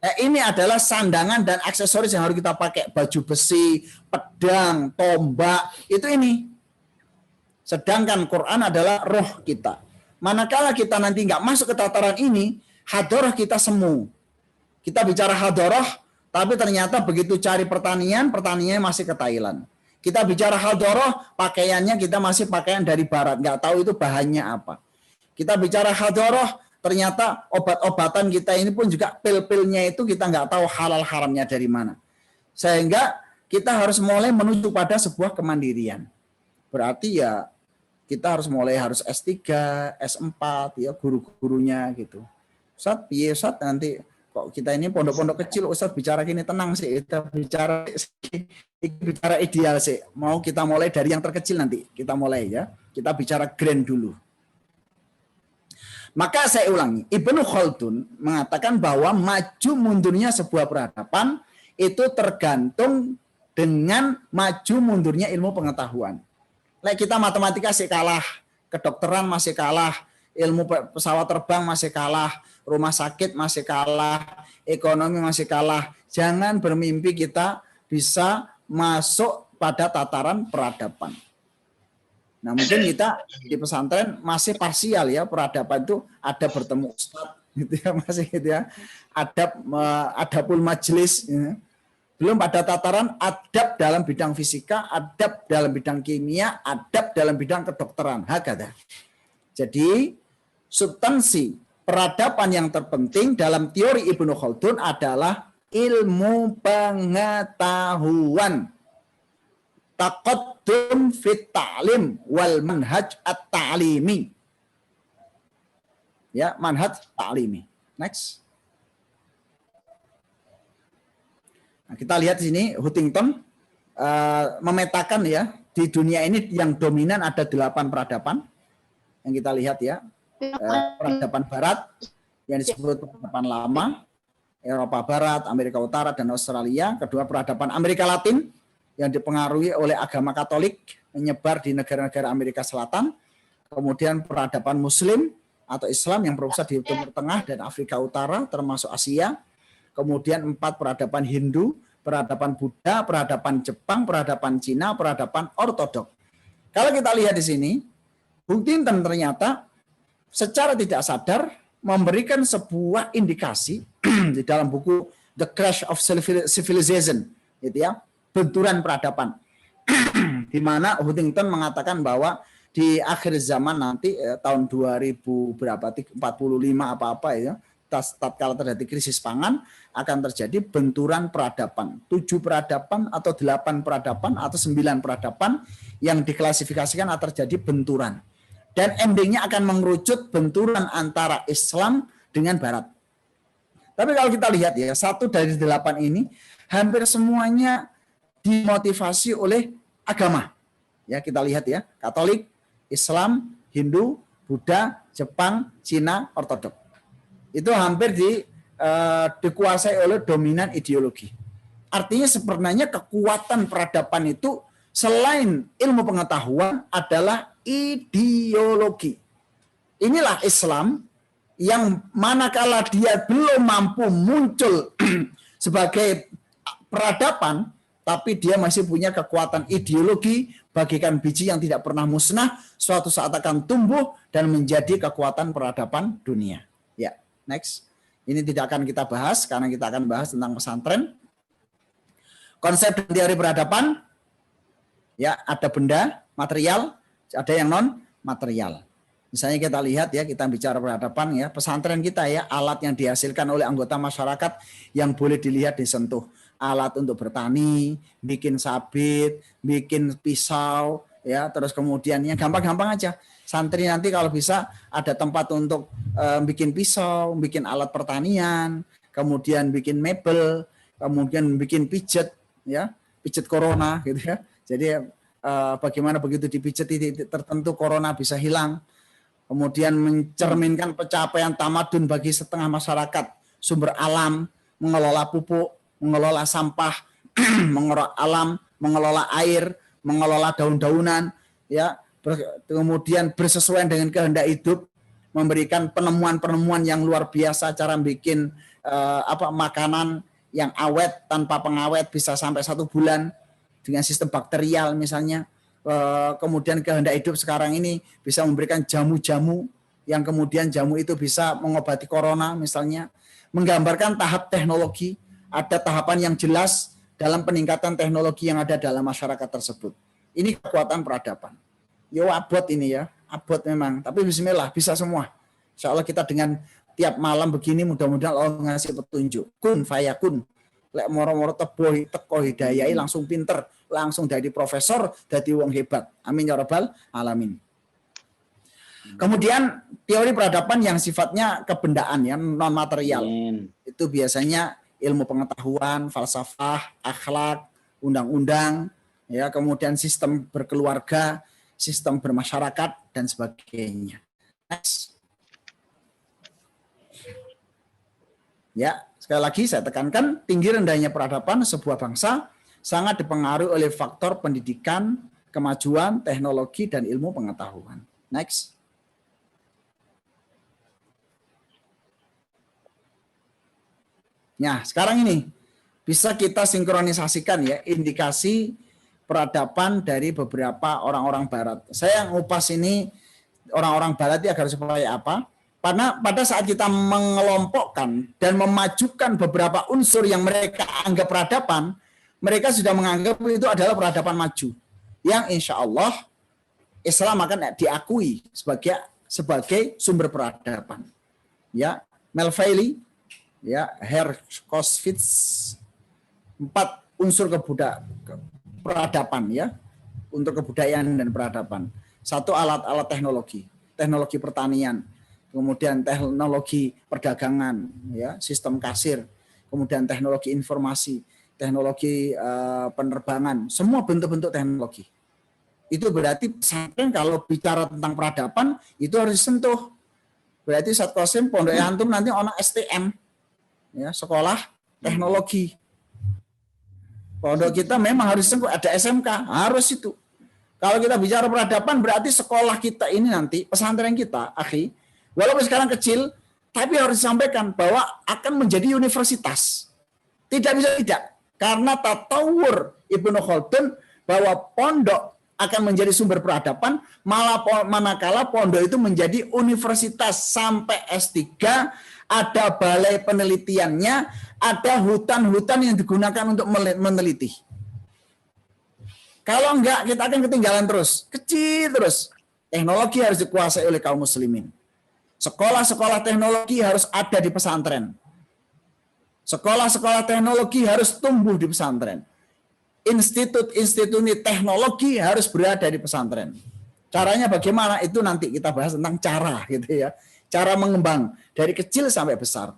Nah, ini adalah sandangan dan aksesoris yang harus kita pakai. Baju besi, pedang, tombak, itu ini. Sedangkan Quran adalah roh kita. Manakala kita nanti nggak masuk ke tataran ini, hadarah kita semu. Kita bicara hadarah, tapi ternyata begitu cari pertanian, pertaniannya masih ke Thailand. Kita bicara hadarah, pakaiannya kita masih pakaian dari barat, nggak tahu itu bahannya apa. Kita bicara hadarah, ternyata obat-obatan kita ini pun juga pil-pilnya itu kita nggak tahu halal haramnya dari mana. Sehingga kita harus mulai menuju pada sebuah kemandirian. Berarti ya kita harus S3, S4, ya guru-gurunya gitu. Ustaz, piye Ustaz, nanti kok kita ini pondok-pondok kecil, Ustaz bicara gini, tenang sih, kita bicara ideal sih. Mau kita mulai dari yang terkecil nanti, kita mulai ya. Kita bicara grand dulu. Maka saya ulangi, Ibnu Khaldun mengatakan bahwa maju mundurnya sebuah peradaban itu tergantung dengan maju mundurnya ilmu pengetahuan. Kita matematika masih kalah, kedokteran masih kalah, ilmu pesawat terbang masih kalah, rumah sakit masih kalah, ekonomi masih kalah. Jangan bermimpi kita bisa masuk pada tataran peradaban. Nah, mungkin kita di pesantren masih parsial ya, peradaban itu ada bertemu ustadz gitu ya, masih gitu ya. Adabul majlis ya. Belum pada tataran adab dalam bidang fisika, adab dalam bidang kimia, adab dalam bidang kedokteran. Hakada. Jadi substansi peradaban yang terpenting dalam teori Ibnu Khaldun adalah ilmu pengetahuan. Taqaddum fit ta'lim wal manhaj at-ta'limi. Ya, manhaj ta'limi. Next. Nah, kita lihat di sini Huntington memetakan ya, di dunia ini yang dominan ada 8 peradaban. Yang kita lihat ya. Peradaban barat yang disebut peradaban lama, Eropa Barat, Amerika Utara, dan Australia. Kedua, peradaban Amerika Latin yang dipengaruhi oleh agama Katolik menyebar di negara-negara Amerika Selatan. Kemudian peradaban Muslim atau Islam yang berpusat di Timur Tengah dan Afrika Utara termasuk Asia. Kemudian 4 peradaban Hindu, peradaban Buddha, peradaban Jepang, peradaban Cina, peradaban Ortodok. Kalau kita lihat di sini, Huntington ternyata secara tidak sadar memberikan sebuah indikasi di dalam buku The Crash of Civilization, gitu ya, benturan peradaban, di mana Huntington mengatakan bahwa di akhir zaman nanti tahun 2000 berapa 45 apa-apa ya, tatkala terjadi krisis pangan akan terjadi benturan peradaban, 7 peradaban atau 8 peradaban atau 9 peradaban yang diklasifikasikan akan terjadi benturan. Dan endingnya akan mengerucut benturan antara Islam dengan Barat. Tapi kalau kita lihat ya, 1 dari 8 ini hampir semuanya dimotivasi oleh agama. Ya, kita lihat ya, Katolik, Islam, Hindu, Buddha, Jepang, Cina, Ortodok. itu hampir dikuasai oleh dominan ideologi. Artinya sebenarnya kekuatan peradaban itu selain ilmu pengetahuan adalah ideologi. Inilah Islam yang manakala dia belum mampu muncul sebagai peradaban, tapi dia masih punya kekuatan ideologi, bagikan biji yang tidak pernah musnah, suatu saat akan tumbuh dan menjadi kekuatan peradaban dunia. Ya, next. Ini tidak akan kita bahas karena kita akan bahas tentang pesantren. Konsep dan teori peradaban, ya ada benda, material, ada yang non material. Misalnya kita lihat ya, kita bicara peradaban ya, pesantren kita ya, alat yang dihasilkan oleh anggota masyarakat yang boleh dilihat disentuh. Alat untuk bertani, bikin sabit, bikin pisau, ya, terus kemudian yang gampang-gampang aja. Santri nanti kalau bisa ada tempat untuk bikin pisau, bikin alat pertanian, kemudian bikin mebel, kemudian bikin pijet, ya, pijet corona gitu ya. Jadi bagaimana begitu dipijet titik tertentu corona bisa hilang. Kemudian mencerminkan pencapaian tamadun bagi setengah masyarakat, sumber alam, mengelola pupuk, mengelola sampah, mengelola alam, mengelola air, mengelola daun-daunan, ya, kemudian bersesuaian dengan kehendak hidup, memberikan penemuan-penemuan yang luar biasa, cara bikin makanan yang awet tanpa pengawet bisa sampai 1 bulan dengan sistem bakterial misalnya. Kemudian kehendak hidup sekarang ini bisa memberikan jamu-jamu yang kemudian jamu itu bisa mengobati corona misalnya, menggambarkan tahap teknologi, ada tahapan yang jelas dalam peningkatan teknologi yang ada dalam masyarakat tersebut. Ini kekuatan peradaban. Yo abot ini ya, abot memang. Tapi bismillah, bisa semua. Insya Allah kita dengan tiap malam begini mudah-mudahan Allah ngasih petunjuk. Kun fayakun. Lek moro-moro teko hidayai langsung pinter, langsung jadi profesor, jadi wong hebat. Amin ya rabbal alamin. Kemudian teori peradaban yang sifatnya kebendaan ya, non material. Itu biasanya ilmu pengetahuan, falsafah, akhlak, undang-undang, ya, kemudian sistem berkeluarga, sistem bermasyarakat dan sebagainya. Next. Ya, sekali lagi saya tekankan, tinggi rendahnya peradaban sebuah bangsa sangat dipengaruhi oleh faktor pendidikan, kemajuan, teknologi, dan ilmu pengetahuan. Next. Nah, sekarang ini bisa kita sinkronisasikan ya indikasi peradaban dari beberapa orang-orang barat. Saya ngupas ini orang-orang barat ini agar supaya apa? Karena pada saat kita mengelompokkan dan memajukan beberapa unsur yang mereka anggap peradaban, mereka sudah menganggap itu adalah peradaban maju. Yang insya Allah Islam akan diakui sebagai sumber peradaban. Ya, Melville, ya, Herkoschwitz, 4 unsur peradaban ya, untuk kebudayaan dan peradaban. 1 alat-alat teknologi pertanian, kemudian teknologi perdagangan, ya, sistem kasir, kemudian teknologi informasi, teknologi penerbangan, semua bentuk-bentuk teknologi. Itu berarti pesantren kalau bicara tentang peradaban itu harus disentuh. Berarti Satkosim Pondok Antum nanti ono STM, ya, sekolah teknologi. Pondok kita memang harus disentuh, ada SMK, harus itu. Kalau kita bicara peradaban berarti sekolah kita ini nanti, pesantren kita, akhi, walaupun sekarang kecil, tapi harus disampaikan bahwa akan menjadi universitas. Tidak bisa tidak. Karena tatawur Ibnu Khaldun bahwa pondok akan menjadi sumber peradaban, malah manakala pondok itu menjadi universitas sampai S3, ada balai penelitiannya, ada hutan-hutan yang digunakan untuk meneliti. Kalau enggak, kita akan ketinggalan terus. Kecil terus. Teknologi harus dikuasai oleh kaum muslimin. Sekolah-sekolah teknologi harus ada di pesantren. Sekolah-sekolah teknologi harus tumbuh di pesantren. Institut-institut teknologi harus berada di pesantren. Caranya bagaimana? Itu nanti kita bahas tentang cara gitu ya. Cara mengembang dari kecil sampai besar.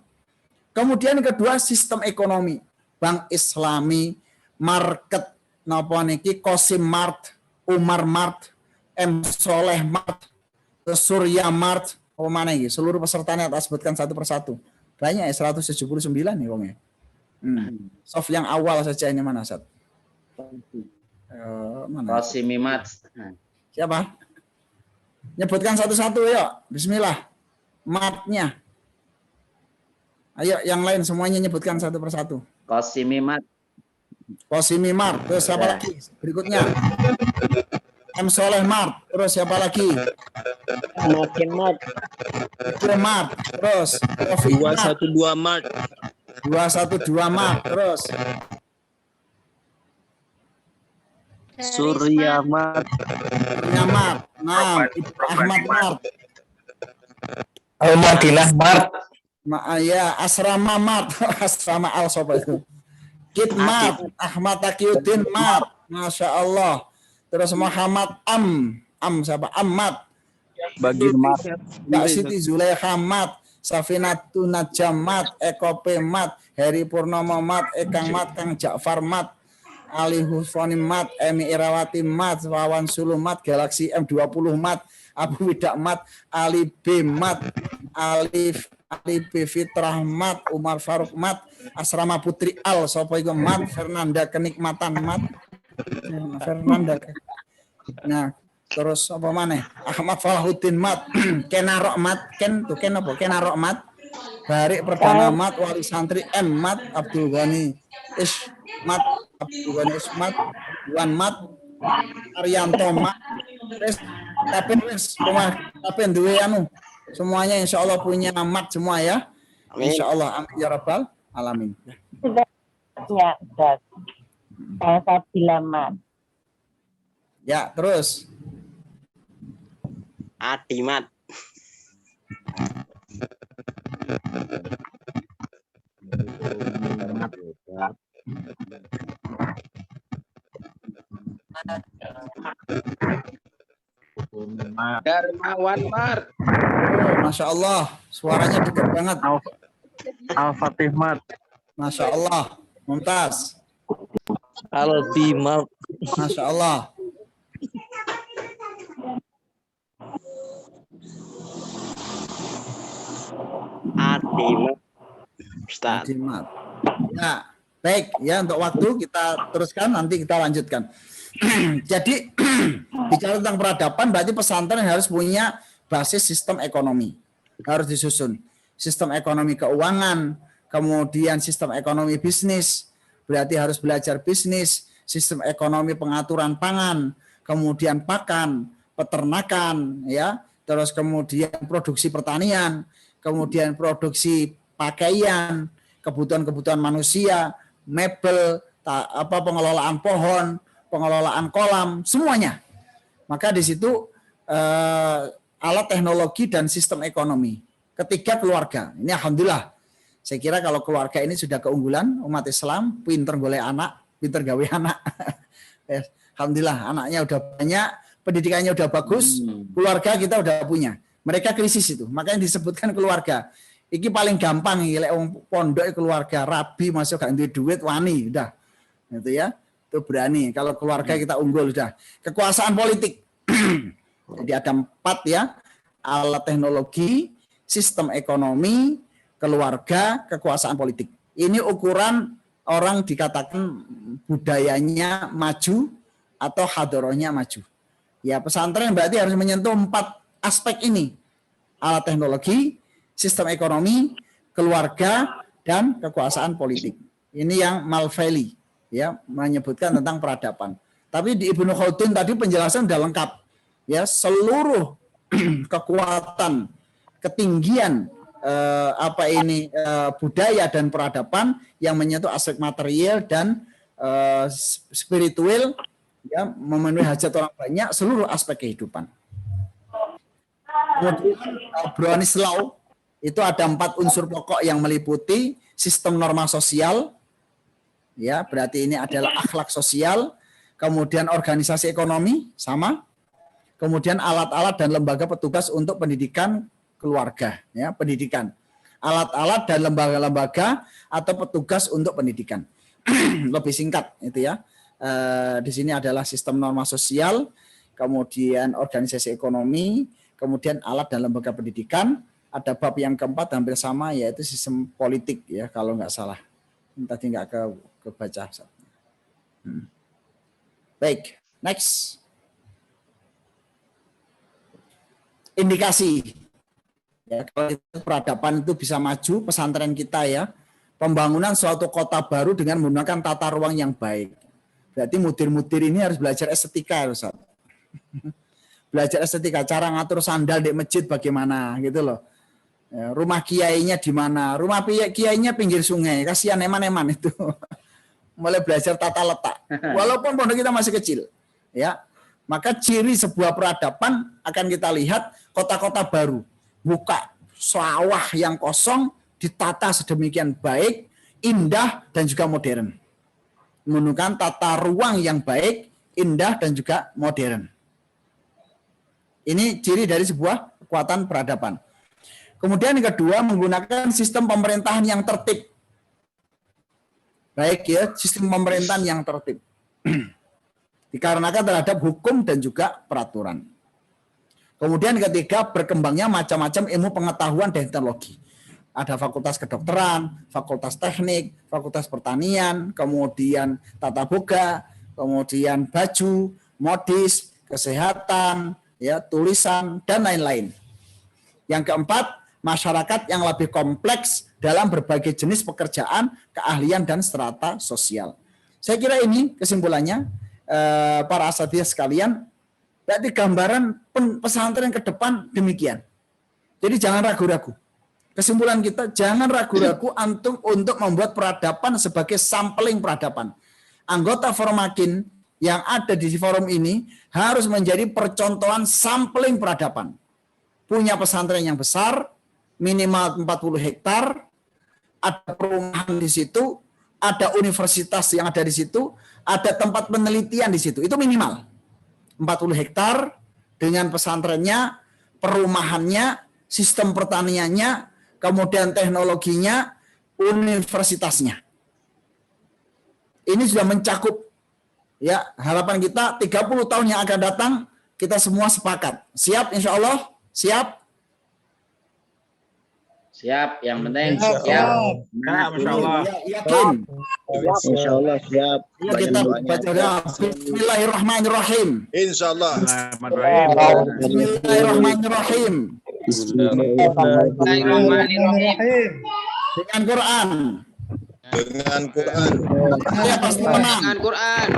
Kemudian kedua, sistem ekonomi. Bank Islami, market, napa niki Kosim Mart, Umar Mart, M Soleh Mart, Surya Mart, Apa mana ini? Seluruh pesertanya tak sebutkan satu persatu. Banyak ya, 179 nih Wong ya. Soft yang awal saja ini mana, Sat? Mana? Qasimimat. Siapa? Nyebutkan satu-satu yuk. Bismillah. Matnya. Ayo yang lain semuanya nyebutkan satu persatu. Qasimimat. Qosimimar. Terus siapa lagi? Berikutnya. M. Soleh Mart. Terus siapa lagi? Makin Mart. Itu Mart. Terus. Taufik Mart. 212 Mart. 212 Mart. Terus. Surya Mart. Nyamat. Nah, Ahmad Mart. Al-Madinah Mart. Ya, Asrama Mart. Asrama Al sobat itu. Kit Mart. Ahmad Taqiyuddin Mart. Masya Allah. Terus Muhammad siapa? Ahmad. Bagi Mart. Mbak Siti Zulaikha Mat, Safinatun Najam Mat, Eko P Mat, Heri Purnomo Mat, Ekang Mat, Kang Ja'far Mat, Ali Husfoni Mat, Emi Irawati Mat, Wawan Sulu Mat, Galaxy M20 Mat, Abu Widak Mat, Ali B Mat, Ali B Fitrah Mat, Umar Faruk Mat, Asrama Putri Al, Sopo iku Mat, Fernanda Kenikmatan Mat, Fernanda. Nah, terus apa mana? Ahmad Falahuddin Mat, Kenarok Mat, Ken apa? Kenarok Mat, Barik Perdana Mat, Wali Santri M Mat, Abdul Ghani Ismat, Abdul Ghani Ismat, Wan Mat, Arianto Mat. Tapi duwe anu. Semuanya insya Allah punya mat semua ya. Insya Allah amin ya rabbal alamin. Ya, Ustaz. Saya bilang Mat. Ya, terus. Adimat. Darmawan Mart. Masya Allah, suaranya dekat banget. Al-Fatih Mart. Masya Allah, Mumtaz. Aldi Mart. Masya Allah. Adimat. Ustaz. Adimat. Ya, baik ya, untuk waktu kita teruskan, nanti kita lanjutkan. Jadi bicara tentang peradaban berarti pesantren harus punya basis sistem ekonomi, harus disusun sistem ekonomi keuangan, kemudian sistem ekonomi bisnis, berarti harus belajar bisnis, sistem ekonomi pengaturan pangan, kemudian pakan, peternakan, ya, terus kemudian produksi pertanian, kemudian produksi pakaian, kebutuhan-kebutuhan manusia, mebel, pengelolaan pohon, pengelolaan kolam, semuanya. Maka di situ alat teknologi dan sistem ekonomi. Ketiga, keluarga. Ini alhamdulillah. Saya kira kalau keluarga ini sudah keunggulan umat Islam, pinter golek anak, pinter gawe anak. Alhamdulillah, anaknya udah banyak, pendidikannya udah bagus, keluarga kita udah punya. Mereka krisis itu, makanya disebutkan keluarga. Iki paling gampang, lek pondok keluarga, rabi masuk gak duit, wani, udah. Gitu ya. Itu berani. Kalau keluarga kita unggul sudah. Kekuasaan politik. Jadi ada 4 ya. Alat teknologi, sistem ekonomi, keluarga, kekuasaan politik. Ini ukuran orang dikatakan budayanya maju atau hadorohnya maju. Ya, pesantren berarti harus menyentuh 4 aspek ini. Alat teknologi, sistem ekonomi, keluarga, dan kekuasaan politik. Ini yang Malveli ya menyebutkan tentang peradaban. Tapi di Ibnu Khaldun tadi penjelasan sudah lengkap. Ya, seluruh kekuatan, ketinggian budaya dan peradaban yang menyentuh aspek material dan spiritual, ya, memenuhi hajat orang banyak, seluruh aspek kehidupan. Kemudian Brownies Law itu ada 4 unsur pokok yang meliputi sistem norma sosial, ya, berarti ini adalah akhlak sosial, kemudian organisasi ekonomi sama, kemudian alat-alat dan lembaga petugas untuk pendidikan keluarga, ya, pendidikan, alat-alat dan lembaga-lembaga atau petugas untuk pendidikan. Lebih singkat itu ya. Di sini adalah sistem norma sosial, kemudian organisasi ekonomi, kemudian alat dan lembaga pendidikan, ada bab yang keempat hampir sama yaitu sistem politik ya kalau nggak salah. Tadi nggak kebaca. Baik, next. Indikasi. Ya, kalau peradaban itu bisa maju, pesantren kita ya, pembangunan suatu kota baru dengan menggunakan tata ruang yang baik. Berarti mudir-mudir ini harus belajar estetika, Ustaz. Belajar estetika, cara ngatur sandal di masjid bagaimana, gitu loh. Ya, rumah kiainya di mana? Rumah kiainya pinggir sungai, kasihan eman-eman itu. Mulai belajar tata letak. Walaupun pondok kita masih kecil, ya. Maka ciri sebuah peradaban akan kita lihat kota-kota baru. Buka sawah yang kosong, ditata sedemikian baik, indah, dan juga modern. Menggunakan tata ruang yang baik, indah, dan juga modern. Ini ciri dari sebuah kekuatan peradaban. Kemudian yang kedua, menggunakan sistem pemerintahan yang tertib. Baik ya, sistem pemerintahan yang tertib. Dikarenakan terhadap hukum dan juga peraturan. Kemudian ketiga, berkembangnya macam-macam ilmu pengetahuan dan teknologi. Ada fakultas kedokteran, fakultas teknik, fakultas pertanian, kemudian tata boga, kemudian baju, modis, kesehatan, ya, tulisan, dan lain-lain. Yang keempat, masyarakat yang lebih kompleks dalam berbagai jenis pekerjaan, keahlian, dan strata sosial. Saya kira ini kesimpulannya, para asatidz sekalian. Berarti gambaran pesantren ke depan demikian. Jadi jangan ragu-ragu. Kesimpulan kita, jangan ragu-ragu antum untuk membuat peradaban sebagai sampling peradaban. Anggota Formakin yang ada di forum ini harus menjadi percontohan sampling peradaban. Punya pesantren yang besar, minimal 40 hektar, ada perumahan di situ, ada universitas yang ada di situ, ada tempat penelitian di situ. Itu minimal 40 hektar dengan pesantrennya, perumahannya, sistem pertaniannya, kemudian teknologinya, universitasnya. Ini sudah mencakup ya harapan kita 30 tahun yang akan datang, kita semua sepakat. Siap insya Allah? Siap? Siap, yang penting siap. Yakin? Insya Allah siap. Ya, kita baca Bismillahirrahmanirrahim. Insya Allah. Bismillahirrahmanirrahim. Bismillahirrahmanirrahim. Dengan Quran. Dengan Quran. Saya pasti menang. Dengan Quran.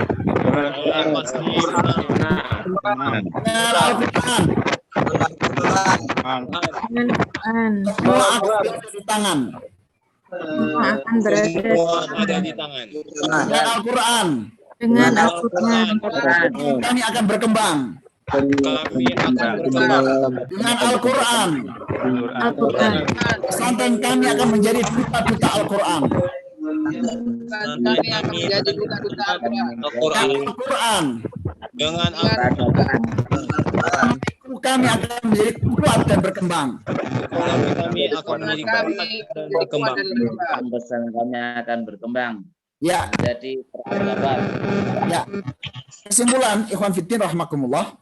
Dengan Al-Quran. Semua akan di tangan. Ada di tangan. Dengan Al-Quran. Dengan Al-Quran. Kami akan berkembang. Dengan Al-Quran. Pesantren kami akan menjadi duta-duta Al-Quran. Kami akan menjadi duta-duta Al-Quran. Dengan Kami akan menjadi kuat dan berkembang. kami akan menjadi Pesan kami akan berkembang. Ya, Jadi peradaban. ya. Kesimpulan, ikhwan fiddin rahimakumullah.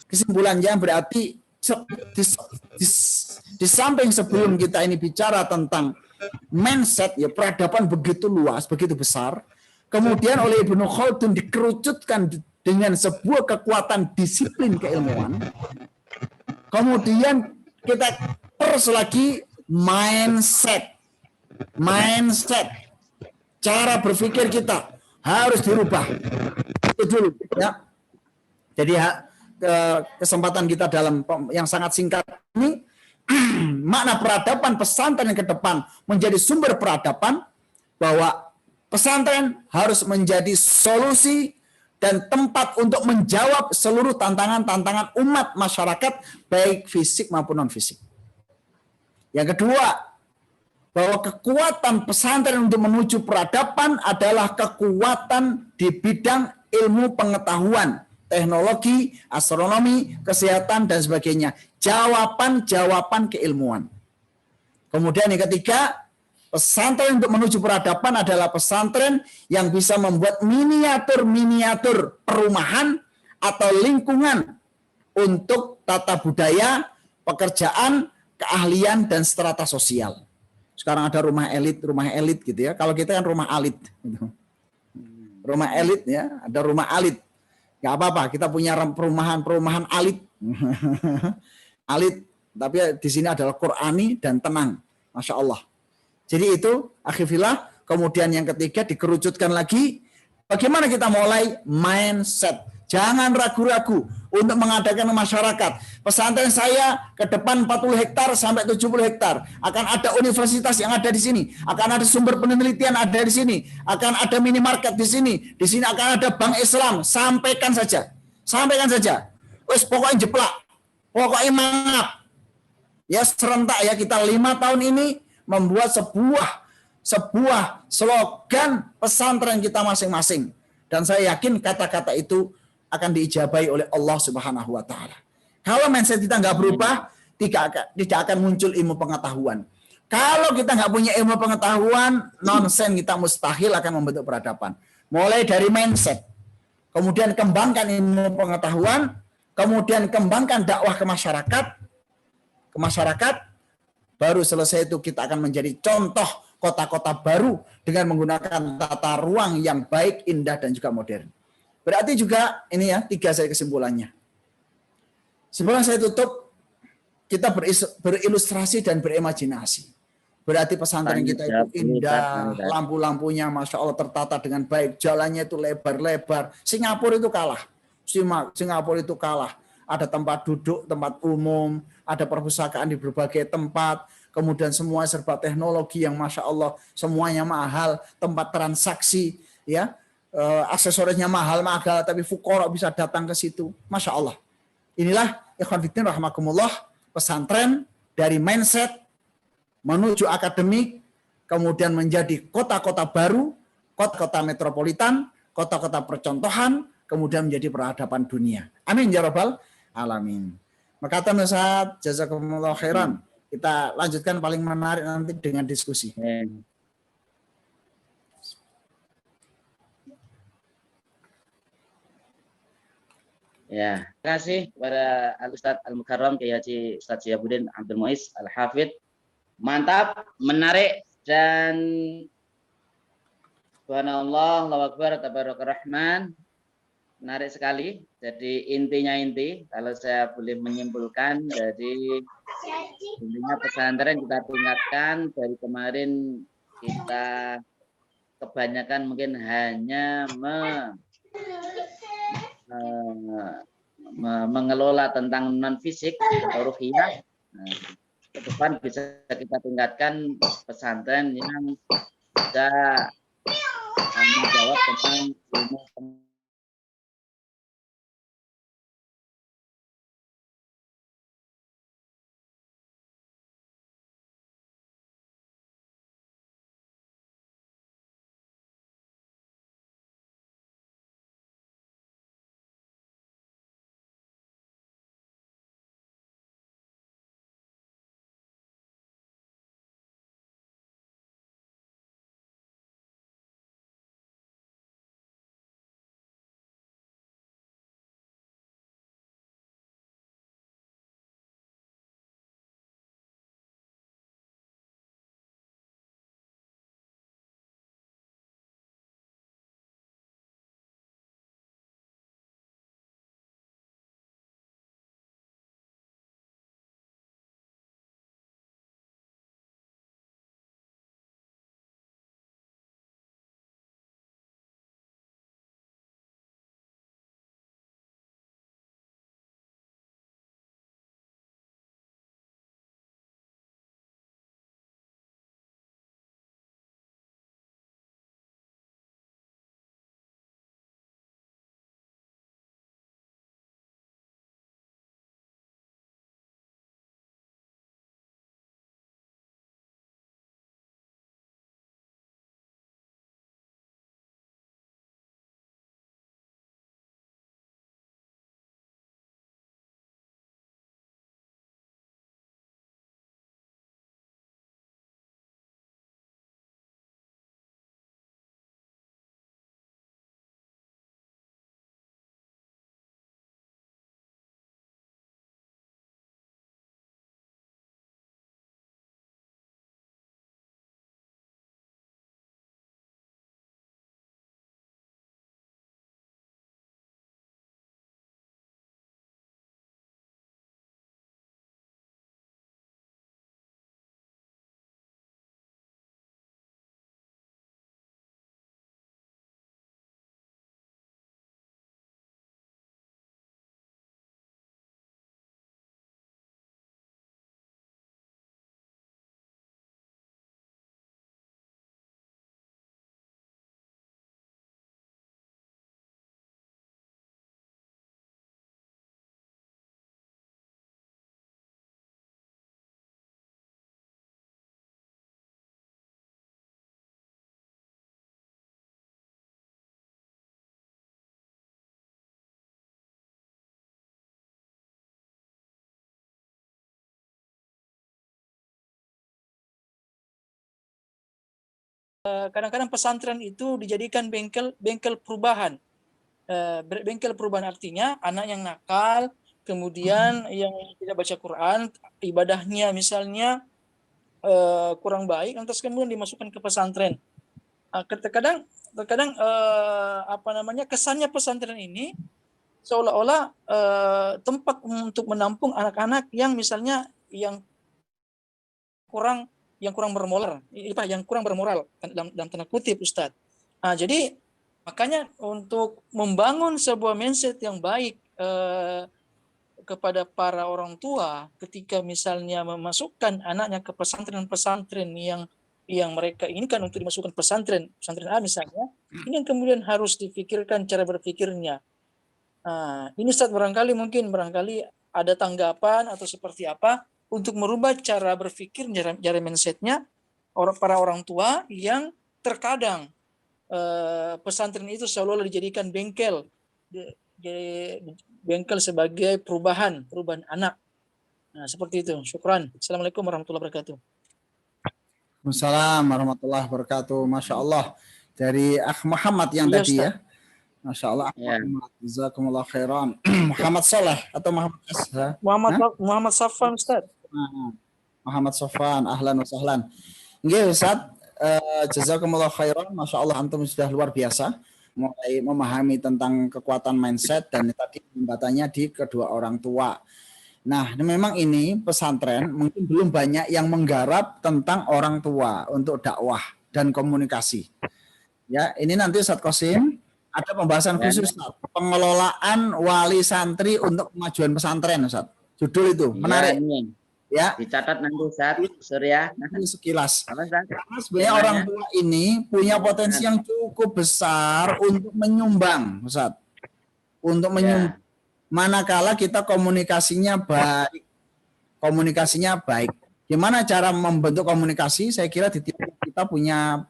Kesimpulannya berarti di samping sebelum kita ini bicara tentang mindset, ya peradaban begitu luas, begitu besar. Kemudian oleh Ibnu Khaldun dikerucutkan dengan sebuah kekuatan disiplin keilmuan. Kemudian kita terus lagi mindset. Cara berpikir kita harus dirubah. Itu dulu ya. Jadi kesempatan kita dalam yang sangat singkat ini makna peradaban pesantren yang ke depan menjadi sumber peradaban, bahwa pesantren harus menjadi solusi dan tempat untuk menjawab seluruh tantangan-tantangan umat masyarakat, baik fisik maupun non-fisik. Yang kedua, bahwa kekuatan pesantren untuk menuju peradaban adalah kekuatan di bidang ilmu pengetahuan, teknologi, astronomi, kesehatan, dan sebagainya. Jawaban-jawaban keilmuan. Kemudian yang ketiga, pesantren untuk menuju peradaban adalah pesantren yang bisa membuat miniatur-miniatur perumahan atau lingkungan untuk tata budaya, pekerjaan, keahlian, dan strata sosial. Sekarang ada rumah elit gitu ya. Kalau kita kan rumah alit. Gitu. Rumah elit ya, ada rumah alit. Gak apa-apa, kita punya perumahan alit. Alit, tapi di sini adalah Qur'ani dan tenang. Masya Allah. Jadi itu, akhirnya, kemudian yang ketiga dikerucutkan lagi, bagaimana kita mulai mindset. Jangan ragu-ragu untuk mengadakan masyarakat. Pesantren saya ke depan 40 hektar sampai 70 hektar. Akan ada universitas yang ada di sini. Akan ada sumber penelitian ada di sini. Akan ada minimarket di sini. Di sini akan ada bank Islam. Sampaikan saja. Sampaikan saja. Wes pokoknya jeplak. Pokoknya mangap. Ya serentak ya kita 5 tahun ini membuat sebuah slogan pesantren kita masing-masing. Dan saya yakin kata-kata itu akan diijabahi oleh Allah Subhanahu wa taala. Kalau mindset kita nggak berubah, tidak akan muncul ilmu pengetahuan. Kalau kita nggak punya ilmu pengetahuan, nonsen kita mustahil akan membentuk peradaban. Mulai dari mindset, kemudian kembangkan ilmu pengetahuan, kemudian kembangkan dakwah ke masyarakat, baru selesai itu kita akan menjadi contoh kota-kota baru dengan menggunakan tata ruang yang baik, indah, dan juga modern. Berarti juga ini ya 3 saya kesimpulannya. Sebelum saya tutup, kita berilustrasi dan berimajinasi. Berarti pesantren kita itu indah, lampu-lampunya Masya Allah tertata dengan baik, jalannya itu lebar-lebar. Singapura itu kalah. Singapura itu kalah. Ada tempat duduk, tempat umum, ada perpustakaan di berbagai tempat, kemudian semua serba teknologi yang Masya Allah, semuanya mahal, tempat transaksi, ya. Aksesorisnya mahal, tapi fuqara bisa datang ke situ. Masya Allah. Inilah ikhwan fillah rahimakumullah, pesantren dari mindset menuju akademik, kemudian menjadi kota-kota baru, kota-kota metropolitan, kota-kota percontohan, kemudian menjadi peradaban dunia. Amin ya rabbal alamin. Maka Ustaz, jazakumullah khairan. Kita lanjutkan paling menarik nanti dengan diskusi. Ya, terima kasih kepada Al-Ustadz Al-Mukarram Kiai Haji Ustadz Syihabuddin Abdul Muiz Al-Hafidh. Mantap, menarik, dan subhanallah, Allahu Akbar, Tabarakar Rahman. Menarik sekali. Jadi intinya kalau saya boleh menyimpulkan, jadi intinya pesantren kita tingkatkan. Dari kemarin kita kebanyakan mungkin hanya mengelola tentang non fisik atau ruhiyah. Nah, ke depan bisa kita tingkatkan pesantren yang bisa menjawab tentang ilmu kadang-kadang pesantren itu dijadikan bengkel perubahan. Bengkel perubahan artinya anak yang nakal, kemudian yang tidak baca Quran, ibadahnya misalnya kurang baik, lantas kemudian dimasukkan ke pesantren. Terkadang kesannya pesantren ini seolah-olah tempat untuk menampung anak-anak yang misalnya yang kurang bermoral, yang kurang bermoral dalam tanda kutip, Ustadz. Jadi makanya untuk membangun sebuah mindset yang baik kepada para orang tua ketika misalnya memasukkan anaknya ke pesantren-pesantren yang mereka inginkan untuk dimasukkan pesantren A misalnya, ini yang kemudian harus difikirkan cara berpikirnya. Ini Ustaz barangkali ada tanggapan atau seperti apa untuk merubah cara berpikir, cara mindsetnya para orang tua yang terkadang pesantren itu seolah-olah dijadikan bengkel sebagai perubahan anak. Seperti itu. Syukran. Assalamualaikum warahmatullahi wabarakatuh. Waalaikumsalam warahmatullahi wabarakatuh. Masya Allah. Dari Akh Muhammad yang tadi Ustaz. Ya. Masya Allah. Jazakumullah khairan. Muhammad Saleh atau Muhammad Asha? Muhammad Safwan Ustaz. Muhammad Safwan. Ahlan wa sahlan. Nggih Ustaz. Jazakumullah khairan. Masya Allah antum sudah luar biasa. Mulai memahami tentang kekuatan mindset dan tadi pembahasannya di kedua orang tua. Nah, memang ini pesantren mungkin belum banyak yang menggarap tentang orang tua untuk dakwah dan komunikasi. Ya, ini nanti Ustaz Qasim ada pembahasan khusus pengelolaan wali santri untuk kemajuan pesantren, Ustaz. Judul itu menarik. Ya, dicatat nanti Ustaz Surya. Sekilas. Karena sebenarnya orang tua ini punya potensi yang cukup besar untuk menyumbang, Ustaz. Untuk menyumbang. Manakala kita komunikasinya baik. Gimana cara membentuk komunikasi? Saya kira kita punya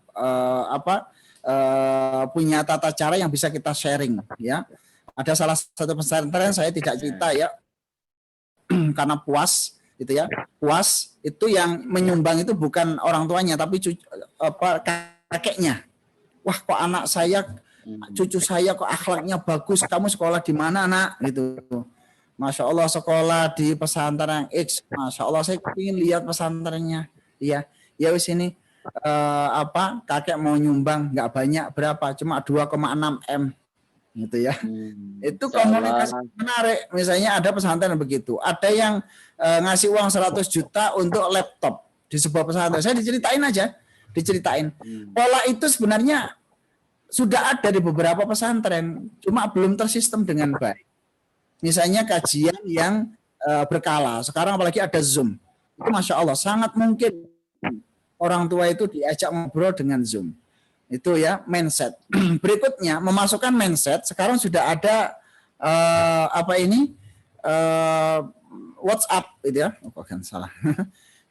punya tata cara yang bisa kita sharing, ya. Ada salah satu pesantren saya tidak cerita ya, karena puas. Gitu ya, puas itu yang menyumbang itu bukan orang tuanya tapi kakeknya. Wah, kok anak saya, cucu saya kok akhlaknya bagus, kamu sekolah di mana nak? Gitu. Masya Allah sekolah di pesantren X. Masya Allah saya ingin lihat pesantrennya. Iya, ya wis ini kakek mau nyumbang nggak banyak, berapa? Cuma 2,6 M. Gitu ya. Itu komunikasi menarik. Misalnya ada pesantren begitu. Ada yang ngasih uang 100 juta untuk laptop di sebuah pesantren. Saya diceritain. Pola itu sebenarnya sudah ada di beberapa pesantren, cuma belum tersistem dengan baik. Misalnya kajian yang berkala. Sekarang apalagi ada Zoom. Itu Masya Allah sangat mungkin orang tua itu diajak ngobrol dengan Zoom. Itu ya mindset. Berikutnya memasukkan mindset. Sekarang sudah ada WhatsApp, gitu ya. Oh, kan salah.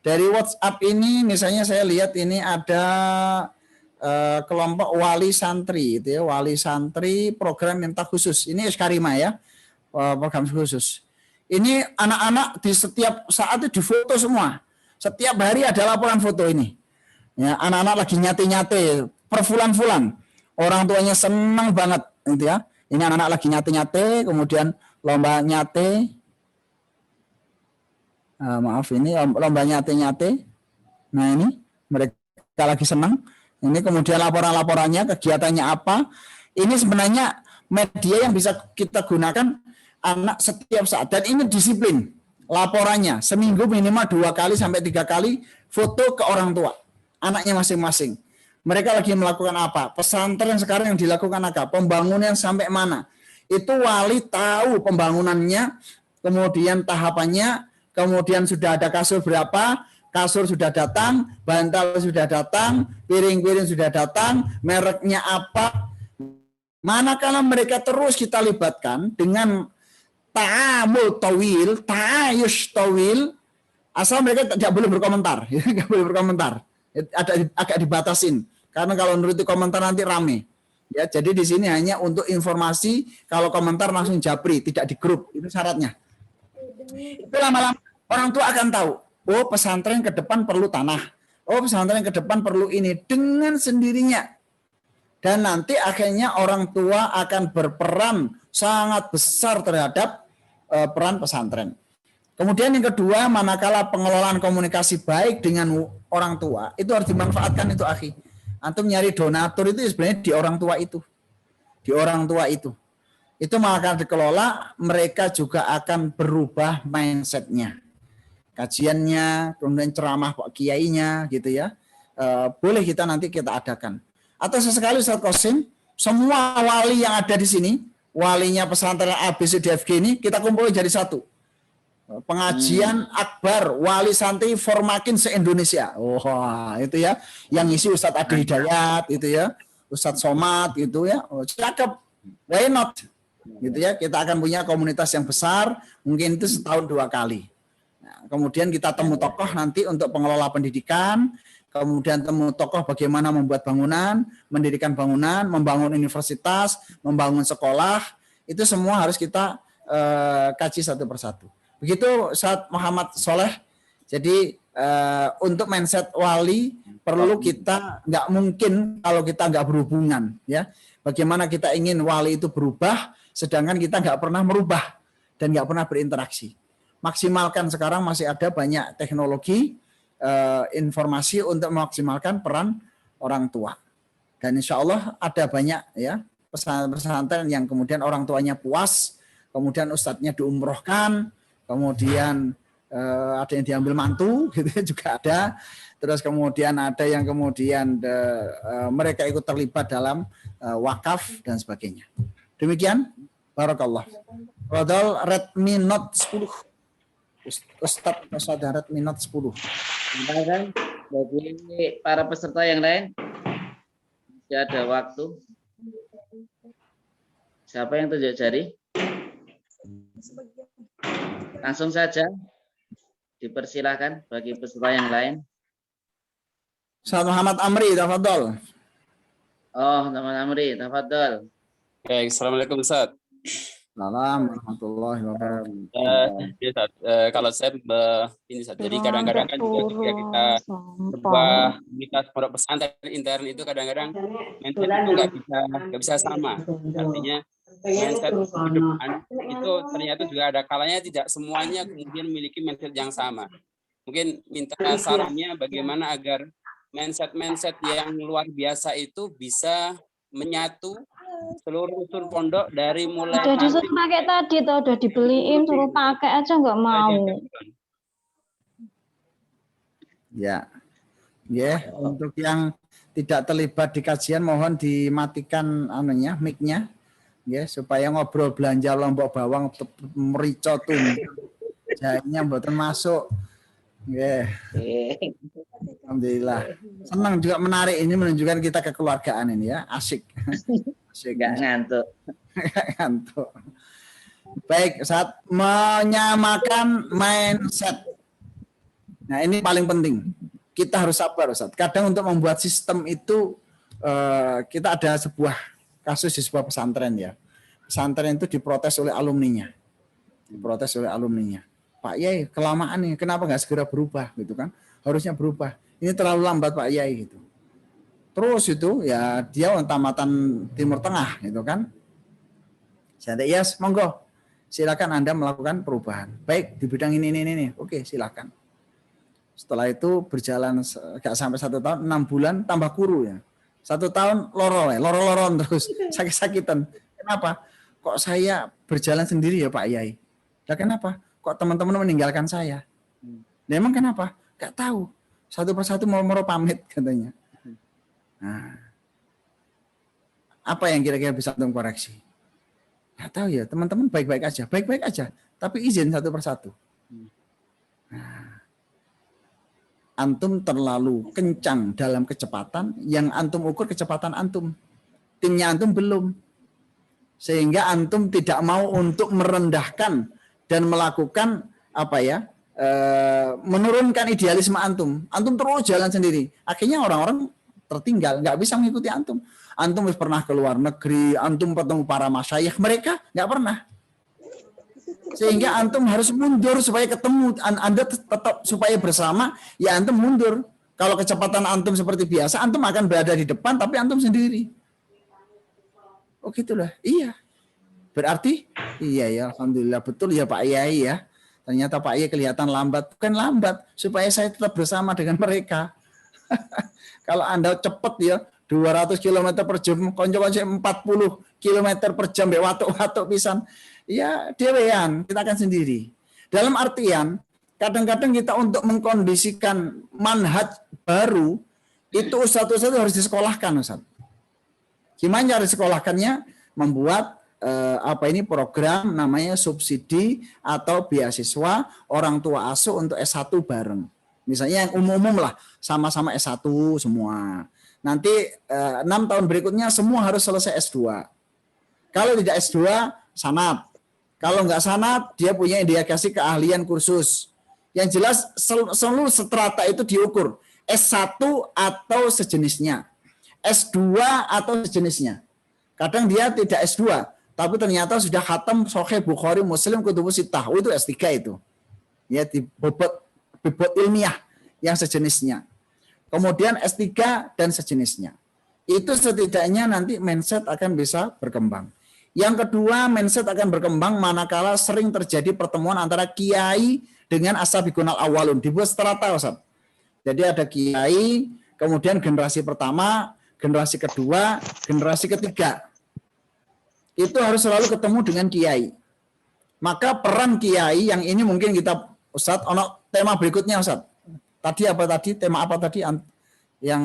Dari WhatsApp ini, misalnya saya lihat ini ada kelompok wali santri, itu ya. Wali santri program minta khusus. Ini Iskarima ya, program khusus. Ini anak-anak di setiap saat itu difoto semua. Setiap hari ada laporan foto ini. Ya, anak-anak lagi nyate-nyate. Perfulan-fulan, orang tuanya senang banget, gitu ya. Ini anak-anak lagi nyate-nyate, kemudian lomba nyate. Ini lomba nyate-nyate. Nah ini mereka lagi senang. Ini kemudian laporan-laporannya, kegiatannya apa. Ini sebenarnya media yang bisa kita gunakan anak setiap saat. Dan ini disiplin. Laporannya seminggu minimal 2 kali sampai 3 kali foto ke orang tua. Anaknya masing-masing. Mereka lagi melakukan apa? Pesantren sekarang yang dilakukan apa? Pembangunan sampai mana? Itu wali tahu pembangunannya, kemudian tahapannya, kemudian sudah ada kasur berapa, kasur sudah datang, bantal sudah datang, piring-piring sudah datang, mereknya apa. Manakala mereka terus kita libatkan dengan ta'amul tawil, ta'ayush tawil, asal mereka tidak boleh berkomentar, tidak boleh berkomentar. Agak dibatasin karena kalau nuruti komentar nanti rame ya. Jadi di sini hanya untuk informasi, kalau komentar langsung japri, tidak di grup, itu syaratnya. Itu lama-lama orang tua akan tahu, oh pesantren ke depan perlu tanah, Oh, pesantren ke depan perlu ini dengan sendirinya. Dan nanti akhirnya orang tua akan berperan sangat besar terhadap peran pesantren. Kemudian yang kedua, manakala pengelolaan komunikasi baik dengan orang tua, itu harus dimanfaatkan itu, akhi. Antum nyari donatur itu sebenarnya di orang tua itu. Di orang tua itu. Itu maka dikelola, mereka juga akan berubah mindset-nya. Kajiannya, kemudian ceramah Pak Kiainya, gitu ya. Boleh kita nanti kita adakan. Atau sesekali Ustaz Qasim, semua wali yang ada di sini, walinya pesantren ABCDFG ini, kita kumpulin jadi satu. Pengajian akbar wali santri formakin se-Indonesia. Wah, itu ya. Yang isi Ustadz Adi Hidayat, itu ya. Ustadz Somad, gitu ya. Oh, cakep. Why not? Gitu ya. Kita akan punya komunitas yang besar, mungkin itu setahun 2 kali. Nah, kemudian kita temu tokoh nanti untuk pengelola pendidikan, kemudian temu tokoh bagaimana membuat bangunan, mendirikan bangunan, membangun universitas, membangun sekolah, itu semua harus kita kaji satu persatu. Begitu Ustaz Muhammad Soleh. Jadi untuk mindset wali perlu kita, nggak mungkin kalau kita nggak berhubungan, ya. Bagaimana kita ingin wali itu berubah, sedangkan kita nggak pernah merubah dan nggak pernah berinteraksi. Maksimalkan, sekarang masih ada banyak teknologi informasi untuk memaksimalkan peran orang tua. Dan insya Allah ada banyak ya pesantren yang kemudian orang tuanya puas, kemudian ustadznya diumrohkan, kemudian ada yang diambil mantu, gitu juga ada. Terus kemudian ada yang kemudian mereka ikut terlibat dalam wakaf dan sebagainya. Demikian, barakallah. Rodol Redmi Note 10. Ustadz Redmi Note 10. Silakan bagi para peserta yang lain. Masih ada waktu. Siapa yang tunjuk jari? Langsung saja dipersilahkan bagi peserta yang lain. Ustaz Muhammad Amri, tafadhol. Oh, Muhammad Amri, tafadhol. Baik, assalamualaikum Ustaz. Assalamualaikum warahmatullahi wabarakatuh. Kalau saya ini Ustaz, jadi kadang-kadang kan juga ketika kita sebuah komunitas pondok pesantren intern itu kadang-kadang mindset itu nggak bisa sama. Artinya mindset ke depan itu ternyata juga ada kalanya tidak semuanya kemudian memiliki mindset yang sama. Mungkin minta sarannya bagaimana agar mindset yang luar biasa itu bisa menyatu seluruh unsur pondok dari mulai udah disuruh pakai tadi tuh, udah dibeliin, suruh pakai aja nggak mau. Ya, untuk yang tidak terlibat di kajian mohon dimatikan anunya, mic-nya. Ya, supaya ngobrol belanja Lombok Bawang merico tuh. Jahitnya mboten masuk. Ya. Alhamdulillah. Senang juga, menarik, ini menunjukkan kita kekeluargaan ini ya, asik. Asik, nggak ngantuk. Ngantuk. Baik, saat menyamakan mindset. Nah, ini paling penting. Kita harus sabar, Ustaz. Kadang untuk membuat sistem itu kita ada sebuah kasus di sebuah pesantren ya. Pesantren itu diprotes oleh alumninya. Diprotes oleh alumninya. Pak Yai, kelamaan nih, kenapa nggak segera berubah gitu kan? Harusnya berubah. Ini terlalu lambat Pak Yai gitu. Terus itu ya dia tamatan Timur Tengah gitu kan. Saya yes, monggo. Silakan Anda melakukan perubahan. Baik, di bidang ini. Oke, silakan. Setelah itu berjalan nggak sampai 1 tahun, 6 bulan tambah kuru ya. 1 tahun loro-loron terus, sakit-sakitan. Kenapa? Kok saya berjalan sendiri ya Pak Yai? Nah, kenapa? Kok teman-teman meninggalkan saya? Nah, emang kenapa? Gak tahu. Satu persatu mau pamit katanya. Nah, apa yang kira-kira bisa antum koreksi? Gak tahu ya, teman-teman baik-baik aja, tapi izin satu persatu. Nah, antum terlalu kencang dalam kecepatan, yang antum ukur kecepatan antum. Timnya antum belum. Sehingga antum tidak mau untuk merendahkan dan melakukan menurunkan idealisme antum. Antum terus jalan sendiri. Akhirnya orang-orang tertinggal, nggak bisa mengikuti antum. Antum pernah ke luar negeri, antum ketemu para masyayikh, mereka nggak pernah. Sehingga antum harus mundur supaya ketemu, Anda tetap supaya bersama, ya antum mundur. Kalau kecepatan antum seperti biasa, antum akan berada di depan, tapi antum sendiri. Oh gitulah, iya. Berarti, iya ya, alhamdulillah betul ya Pak Yai ya. Ternyata Pak Yai kelihatan lambat, bukan lambat, supaya saya tetap bersama dengan mereka. Kalau Anda cepat ya, 200 km per jam, konco-konco 40 km per jam, watuk-watuk pisan, ya dewean, kita akan sendiri. Dalam artian, kadang-kadang kita untuk mengkondisikan manhaj baru, itu ustadz-ustadz harus disekolahkan, Ustadz. Gimana cara disekolahkannya? Membuat program namanya subsidi atau beasiswa orang tua asuh untuk S1 bareng. Misalnya yang umum-umum lah, sama-sama S1 semua. Nanti 6 tahun berikutnya semua harus selesai S2. Kalau tidak S2, sanad. Kalau nggak sanad, dia punya indikasi keahlian kursus. Yang jelas seluruh strata itu diukur. S1 atau sejenisnya. S2 atau sejenisnya. Kadang dia tidak S2, tapi ternyata sudah khatam Sahih Bukhari, Muslim, Kutubus Sittah. Itu S3 itu. Ya, di bobot ilmiah yang sejenisnya. Kemudian S3 dan sejenisnya. Itu setidaknya nanti mindset akan bisa berkembang. Yang kedua, mindset akan berkembang manakala sering terjadi pertemuan antara kiai dengan as-sabiqunal awwalun, dibuat strata, Ustaz. Jadi ada kiai, kemudian generasi pertama, generasi kedua, generasi ketiga. Itu harus selalu ketemu dengan kiai. Maka peran kiai yang ini mungkin kita, Ustaz, ono tema berikutnya, Ustaz. Tadi apa tadi? Tema apa tadi? Yang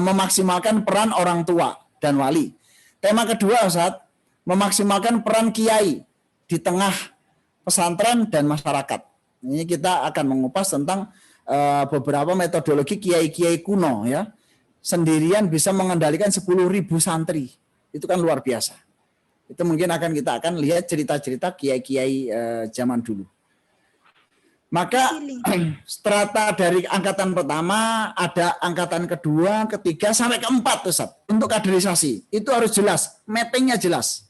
memaksimalkan peran orang tua dan wali. Tema kedua, Ustaz, memaksimalkan peran kiai di tengah pesantren dan masyarakat. Ini kita akan mengupas tentang beberapa metodologi kiai-kiai kuno ya. Sendirian bisa mengendalikan 10.000 santri. Itu kan luar biasa. Itu mungkin kita akan lihat cerita-cerita kiai-kiai zaman dulu. Maka strata dari angkatan pertama, ada angkatan kedua, ketiga, sampai keempat, Ustaz. Untuk kaderisasi. Itu harus jelas. Mappingnya jelas.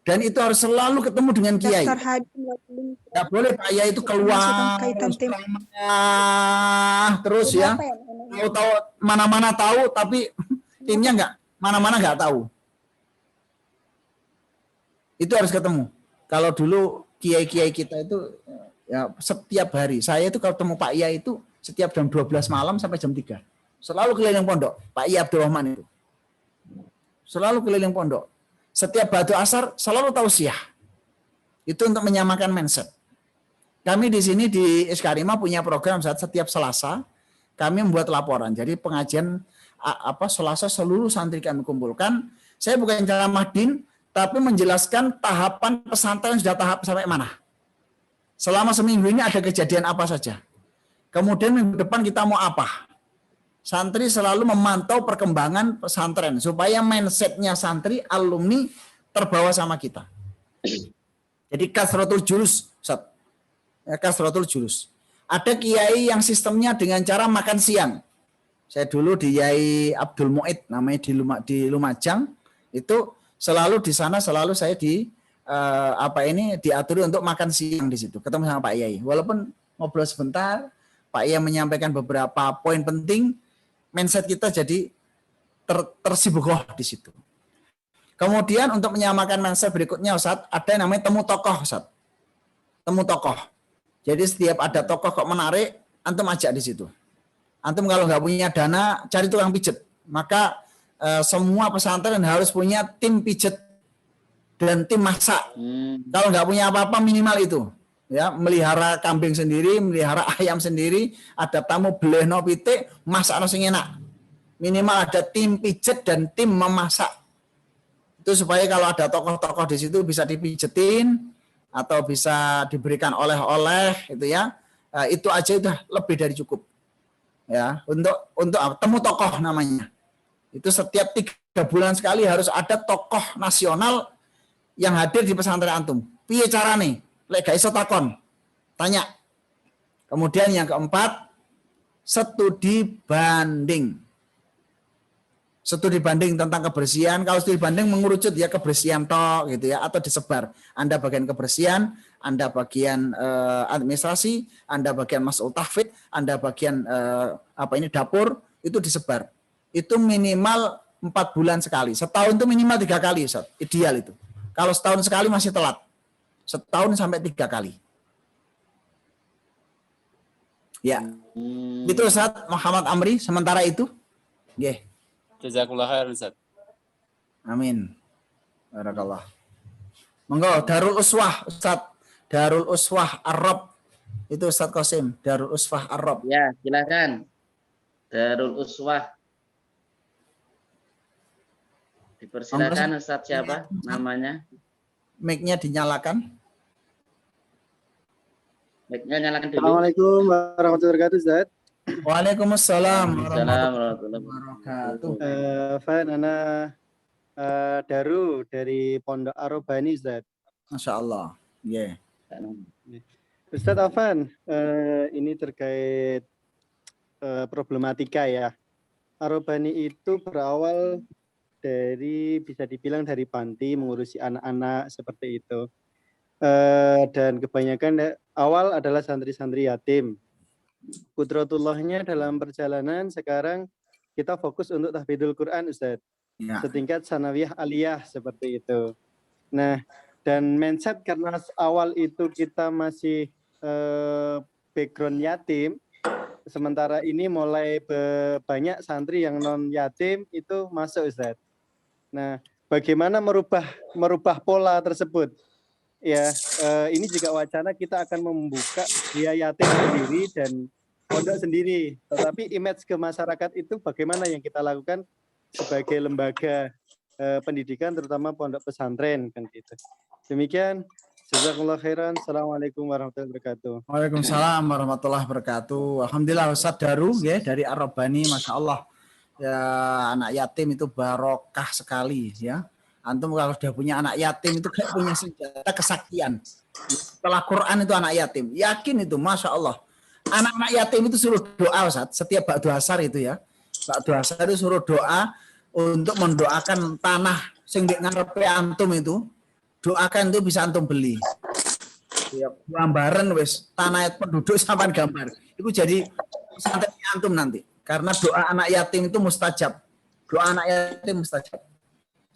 Dan itu harus selalu ketemu dengan kiai. Nggak boleh Pak Yai itu keluar terus ya. Tahu mana-mana tahu, tapi timnya nggak mana-mana nggak tahu. Itu harus ketemu. Kalau dulu kiai-kiai kita itu ya setiap hari. Saya itu kalau ketemu Pak Yai itu setiap jam 12 malam sampai jam 3. Selalu keliling pondok. Pak Yai Abdurrahman itu. Selalu keliling pondok. Setiap batu asar selalu tausiah. Itu untuk menyamakan mindset. Kami di sini di Iskarima punya program saat setiap Selasa kami membuat laporan. Jadi pengajian Selasa seluruh santri kami kumpulkan. Saya bukan ceramah din, tapi menjelaskan tahapan pesantren sudah tahap sampai mana. Selama seminggu ini ada kejadian apa saja. Kemudian minggu depan kita mau apa. Santri selalu memantau perkembangan pesantren supaya mindsetnya santri alumni terbawa sama kita. Jadi kasratul julus, Ustaz. Kasratul julus. Ada kiai yang sistemnya dengan cara makan siang. Saya dulu di Yai Abdul Mu'id, namanya di Lumajang, itu selalu di sana selalu saya diatur untuk makan siang di situ, ketemu sama Pak Yai. Walaupun ngobrol sebentar, Pak Yai menyampaikan beberapa poin penting. Mindset kita jadi tersibukoh di situ. Kemudian untuk menyamakan mindset berikutnya, Ustaz, ada yang namanya temu tokoh, Ustaz. Temu tokoh. Jadi setiap ada tokoh kok menarik, antum ajak di situ. Antum kalau nggak punya dana, cari tukang pijet. Maka semua pesantren harus punya tim pijet dan tim masak. Kalau nggak punya apa-apa minimal itu. Ya, melihara kambing sendiri, melihara ayam sendiri, ada tamu belehno pitik, masak sing enak. Minimal ada tim pijet dan tim memasak. Itu supaya kalau ada tokoh-tokoh di situ bisa dipijetin atau bisa diberikan oleh-oleh gitu ya. Itu aja udah lebih dari cukup. Ya, untuk temu tokoh namanya. Itu setiap 3 bulan sekali harus ada tokoh nasional yang hadir di pesantren antum. Piye carane? Lek gak iso takon, tanya. Kemudian yang keempat, studi banding. Studi banding tentang kebersihan, kalau studi banding mengerucut ya kebersihan tok gitu ya, atau disebar. Anda bagian kebersihan, Anda bagian administrasi, Anda bagian mas'ul tahfidz, Anda bagian dapur, itu disebar. Itu minimal 4 bulan sekali. Setahun itu minimal 3 kali, Ustaz. Ideal itu. Kalau setahun sekali masih telat. Setahun sampai 3 kali. Ya. Itu Ustaz Muhammad Amri sementara itu. Nggih. Jazakallah khair Ustaz. Amin. Barakallah. Monggo Darul Uswah Ustaz. Darul Uswah Arab. Itu Ustaz Qasim, Darul Uswah Arab. Ya, silakan. Darul Uswah. Dipersilakan Ustaz siapa namanya? Mic-nya dinyalakan. Mic-nya nyalakan dulu. Assalamualaikum warahmatullahi wabarakatuh, Ustaz. Waalaikumsalam warahmatullahi wabarakatuh. Fan, Ana Daru dari Pondok Arobani, Ustaz. Masya Allah. Yeah. Ustaz Afan, ini terkait problematika ya. Arobani itu berawal dari, bisa dibilang dari panti, mengurusi anak-anak seperti itu. Dan kebanyakan awal adalah santri-santri yatim. Qudratullahnya dalam perjalanan sekarang kita fokus untuk tahfidzul Quran, Ustaz. Ya. Setingkat sanawiyah aliyah seperti itu. Nah, dan mindset karena awal itu kita masih background yatim, sementara ini mulai banyak santri yang non yatim itu masuk, Ustaz. Nah, bagaimana merubah pola tersebut? Ya, ini juga wacana kita akan membuka dia yatim sendiri dan pondok sendiri. Tetapi image ke masyarakat itu bagaimana yang kita lakukan sebagai lembaga pendidikan, terutama pondok pesantren kan gitu. Demikian. Jazakallah khairan. Assalamualaikum warahmatullahi wabarakatuh. Waalaikumsalam warahmatullahi wabarakatuh. Alhamdulillah Ustaz Daru ya dari Arobani, Masya Allah. Ya, anak yatim itu barokah sekali ya. Antum kalau sudah punya anak yatim itu kayak punya senjata kesaktian. Setelah Quran itu anak yatim. Yakin itu, Masya Allah. Anak-anak yatim itu suruh doa, Ustaz. Setiap ba'du asar itu ya. Ba'du asar itu suruh doa untuk mendoakan tanah sing di ngarepe antum itu. Doakan itu bisa antum beli. Ya, gambaran wis tanah penduduk sampai gambar. Itu jadi pesantren antum nanti. Karena doa anak yatim itu mustajab. Doa anak yatim mustajab.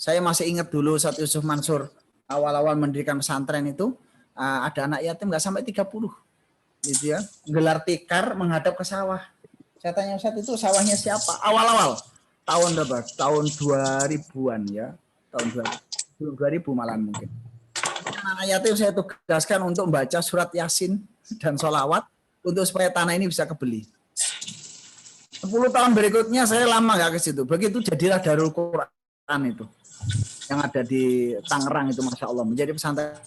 Saya masih ingat dulu Ustaz Yusuf Mansur awal-awal mendirikan pesantren itu ada anak yatim nggak sampai 30 gitu ya, gelar tikar menghadap ke sawah. Saya tanya Ustaz itu sawahnya siapa? Awal-awal tahun berapa? Tahun 2000-an ya, tahun 2000 malahan mungkin. Anak yatim saya tugaskan untuk membaca surat Yasin dan sholawat untuk supaya tanah ini bisa kebeli. 10 tahun berikutnya saya lama nggak ke situ. Begitu jadilah Darul Quran itu yang ada di Tangerang itu, Masya Allah, menjadi pesantren.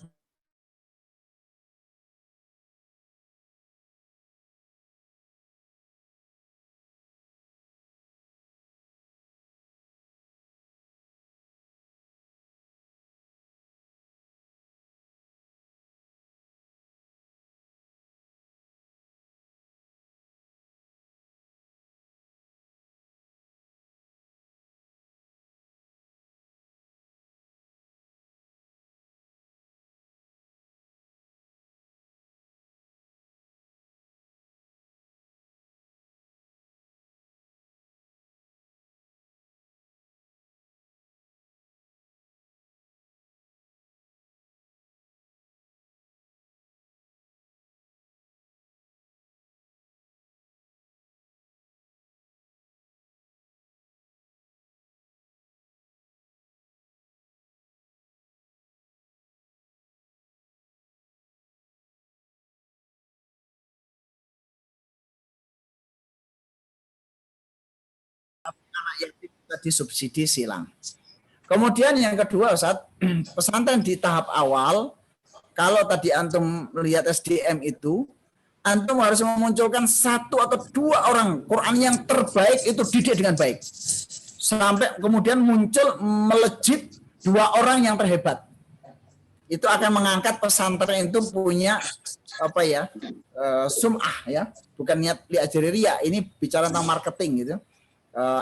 Anak yatim disubsidi silang. Kemudian yang kedua Ustaz, pesantren di tahap awal, kalau tadi antum lihat SDM itu, antum harus memunculkan 1 atau 2 orang Quran yang terbaik itu didik dengan baik. Sampai kemudian muncul melejit 2 orang yang terhebat. Itu akan mengangkat pesantren itu punya apa ya? Sum'ah ya, bukan niat diajari ria, ini bicara tentang marketing gitu.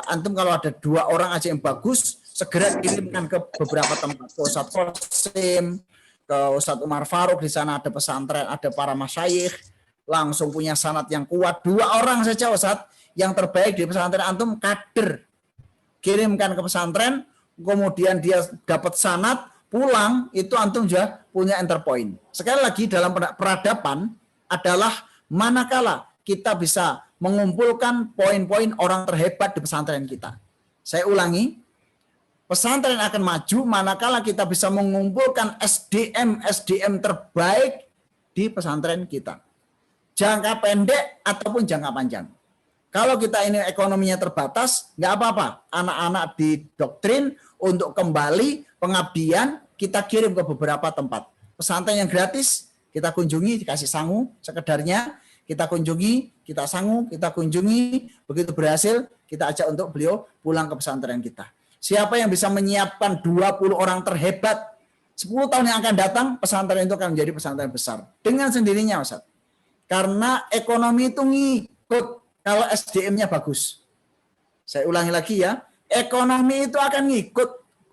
Antum kalau ada 2 orang aja yang bagus, segera kirimkan ke beberapa tempat, ke Ustadz Qasim, ke Ustadz Umar Faruk, di sana ada pesantren, ada para masyayikh, langsung punya sanad yang kuat. 2 orang saja Ustadz, yang terbaik di pesantren antum kader. Kirimkan ke pesantren, kemudian dia dapat sanad, pulang, itu antum juga punya enter point. Sekali lagi dalam peradaban adalah manakala kita bisa mengumpulkan poin-poin orang terhebat di pesantren kita. Saya ulangi, pesantren akan maju manakala kita bisa mengumpulkan SDM terbaik di pesantren kita. Jangka pendek ataupun jangka panjang. Kalau kita ini ekonominya terbatas, nggak apa-apa. Anak-anak didoktrin untuk kembali pengabdian, kita kirim ke beberapa tempat. Pesantren yang gratis, kita kunjungi, dikasih sangu sekedarnya, kita kunjungi, kita sangu, kita kunjungi, begitu berhasil, kita ajak untuk beliau pulang ke pesantren kita. Siapa yang bisa menyiapkan 20 orang terhebat, 10 tahun yang akan datang, pesantren itu akan menjadi pesantren besar. Dengan sendirinya, Ustaz. Karena ekonomi itu ngikut kalau SDM-nya bagus. Saya ulangi lagi ya, ekonomi itu akan ngikut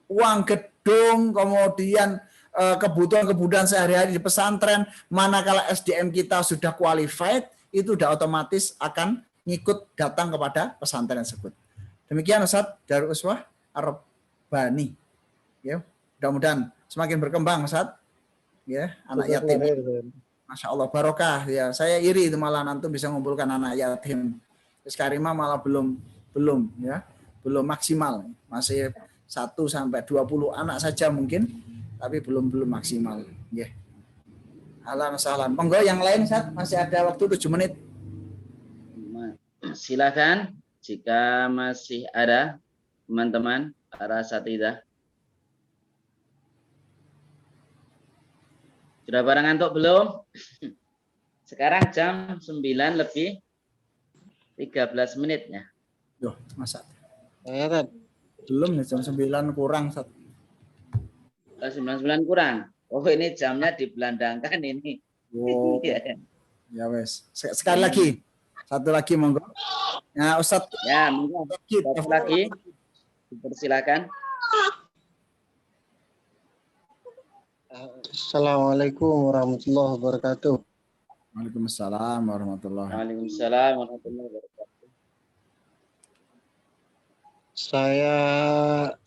uang gedung, kemudian kebutuhan-kebutuhan sehari-hari di pesantren, manakala SDM kita sudah qualified, itu sudah otomatis akan ngikut datang kepada pesantren tersebut. Demikian Ustaz dari Uswah Ar-Rabbani. Ya, mudah-mudahan semakin berkembang Ustaz. Ya, anak yatim. Masya Allah barokah ya. Saya iri itu malah antum bisa mengumpulkan anak yatim. Karimah malah belum ya, belum maksimal. Masih 1 sampai 20 anak saja mungkin, tapi belum maksimal. Ya. Ahlan sahlan. Monggo yang lain Ustaz, masih ada waktu 7 menit. Silakan jika masih ada teman-teman para asatidzah. Sudah pada ngantuk belum? Sekarang jam 9 lebih 13 menit ya. Duh, masa? Belum nih, jam 9 kurang. 99 kurang. Oh ini jamnya dibelandangkan ini. Oh. Ya wes. Sekali lagi. Satu lagi monggo. Nah, Ustaz. Ya, monggo. Satu lagi. Dipersilakan. Assalamualaikum warahmatullahi wabarakatuh. Waalaikumsalam warahmatullahi wabarakatuh. Saya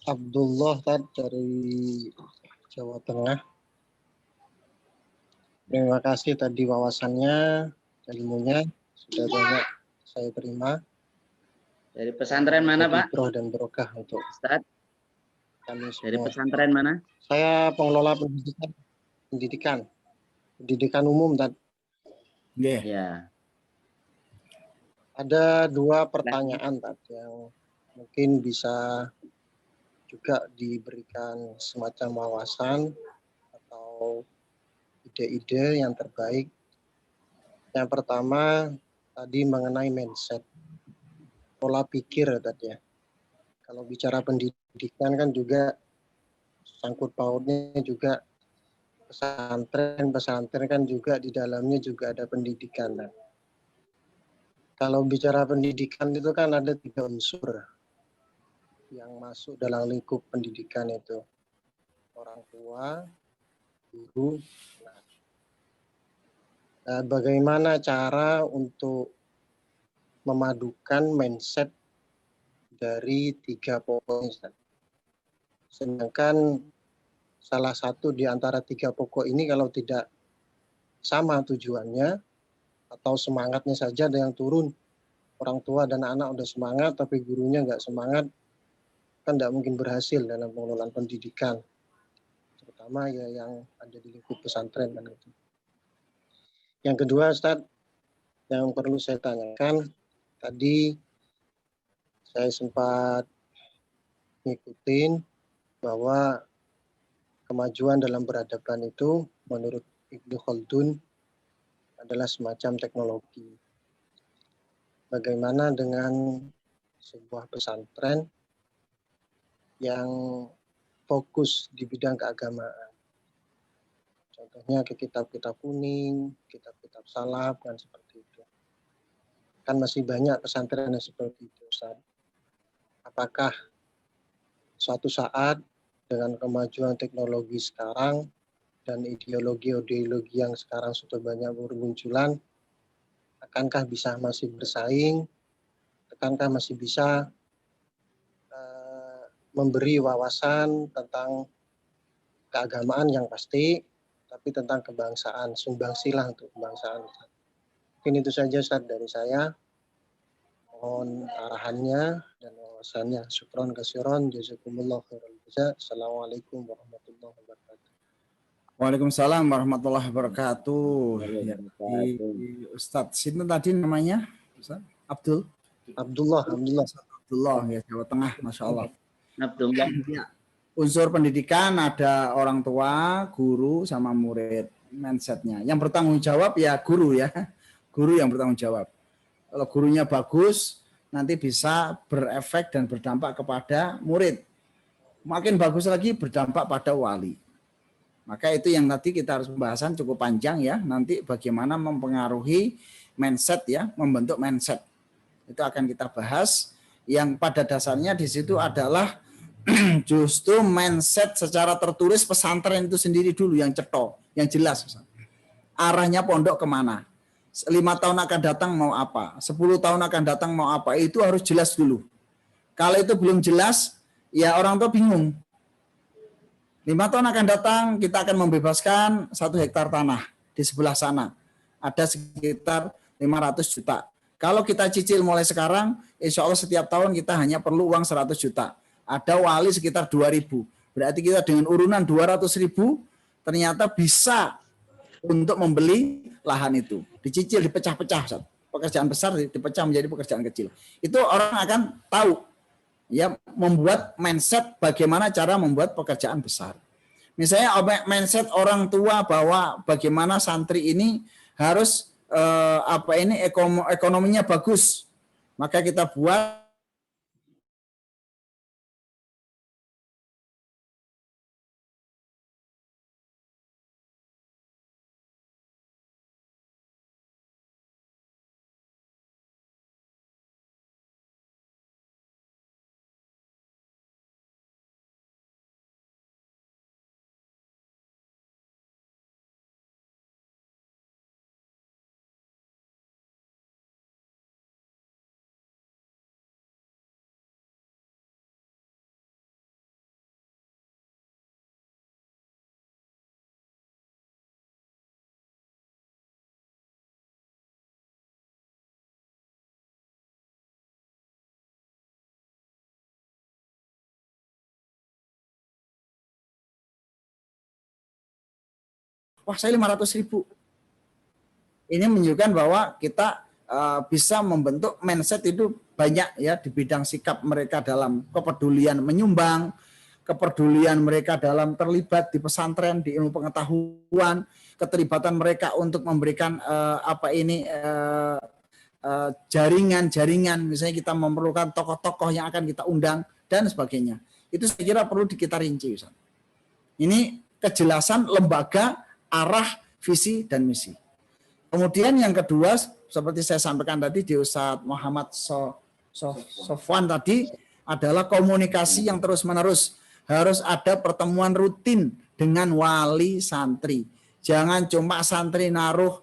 Abdullah dari Jawa Tengah. Terima kasih tadi wawasannya, ilmunya sudah banyak saya terima. Dari pesantren mana Pak? Ibrah dan berkah untuk Ustaz. Kami semua. Dari pesantren mana? Saya pengelola pendidikan umum tadi. Ya. Ada 2 pertanyaan tadi yang mungkin bisa juga diberikan semacam wawasan atau ide-ide yang terbaik. Yang pertama tadi mengenai mindset, pola pikir tadi ya. Kalau bicara pendidikan kan juga sangkut pautnya juga pesantren kan juga di dalamnya juga ada pendidikan. Kan? Kalau bicara pendidikan itu kan ada 3 unsur yang masuk dalam lingkup pendidikan itu. Orang tua, guru. Nah, bagaimana cara untuk memadukan mindset dari 3 pokok ini? Sedangkan salah satu di antara 3 pokok ini kalau tidak sama tujuannya atau semangatnya saja ada yang turun, orang tua dan anak udah semangat tapi gurunya nggak semangat, kan tidak mungkin berhasil dalam pengelolaan pendidikan, terutama ya yang ada di lingkup pesantren kan itu. Yang kedua Ustadz, yang perlu saya tanyakan, tadi saya sempat ngikutin bahwa kemajuan dalam peradaban itu menurut Ibnu Khaldun adalah semacam teknologi. Bagaimana dengan sebuah pesantren yang fokus di bidang keagamaan? Contohnya ke kitab-kitab kuning, kitab-kitab salaf, dan seperti itu. Kan masih banyak pesantren yang seperti itu, Ustaz. apakah suatu saat dengan kemajuan teknologi sekarang dan ideologi-ideologi yang sekarang sudah banyak bermunculan, akankah bisa masih bersaing, akankah masih bisa memberi wawasan tentang keagamaan yang pasti, tapi tentang kebangsaan, sumbangsilah untuk kebangsaan. Mungkin itu saja Ustaz dari saya. Mohon arahannya dan wawasannya. Syukron kasiron, jazakumullah khairal jazaa. Assalamualaikum warahmatullahi wabarakatuh. Waalaikumsalam warahmatullahi wabarakatuh. Ya, Ustadz, sini tadi namanya Ustaz? Abdullah ya, Jawa Tengah, Masya Allah. Abdullah. Ya. Unsur pendidikan ada orang tua, guru, sama murid. Mindsetnya. Yang bertanggung jawab ya guru ya. Guru yang bertanggung jawab. Kalau gurunya bagus, nanti bisa berefek dan berdampak kepada murid. Makin bagus lagi berdampak pada wali. Maka itu yang tadi kita harus pembahasan cukup panjang ya. Nanti bagaimana mempengaruhi mindset ya, membentuk mindset. Itu akan kita bahas. Yang pada dasarnya di situ adalah justru mindset secara tertulis pesantren itu sendiri dulu yang cetok, yang jelas. Arahnya pondok kemana? 5 tahun akan datang mau apa? 10 tahun akan datang mau apa? Itu harus jelas dulu. Kalau itu belum jelas, ya orang tua bingung. 5 tahun akan datang, kita akan membebaskan 1 hektar tanah di sebelah sana. Ada sekitar 500 juta. Kalau kita cicil mulai sekarang, insya Allah setiap tahun kita hanya perlu uang 100 juta. Ada wali sekitar 2.000. Berarti kita dengan urunan 200.000 ternyata bisa untuk membeli lahan itu. Dicicil, dipecah-pecah. Pekerjaan besar dipecah menjadi pekerjaan kecil. Itu orang akan tahu. Ya, membuat mindset bagaimana cara membuat pekerjaan besar. Misalnya mindset orang tua bahwa bagaimana santri ini harus ekonominya bagus. Maka kita buat wah saya 500.000. Ini menunjukkan bahwa kita bisa membentuk mindset itu banyak ya di bidang sikap mereka dalam kepedulian menyumbang, kepedulian mereka dalam terlibat di pesantren, di ilmu pengetahuan, keterlibatan mereka untuk memberikan jaringan-jaringan, misalnya kita memerlukan tokoh-tokoh yang akan kita undang dan sebagainya. Itu saya kira perlu kita rinci, Ustaz. Ini kejelasan lembaga, arah, visi, dan misi. Kemudian yang kedua, seperti saya sampaikan tadi di Ustadz Muhammad Sofwan tadi, adalah komunikasi yang terus-menerus. Harus ada pertemuan rutin dengan wali santri. Jangan cuma santri naruh,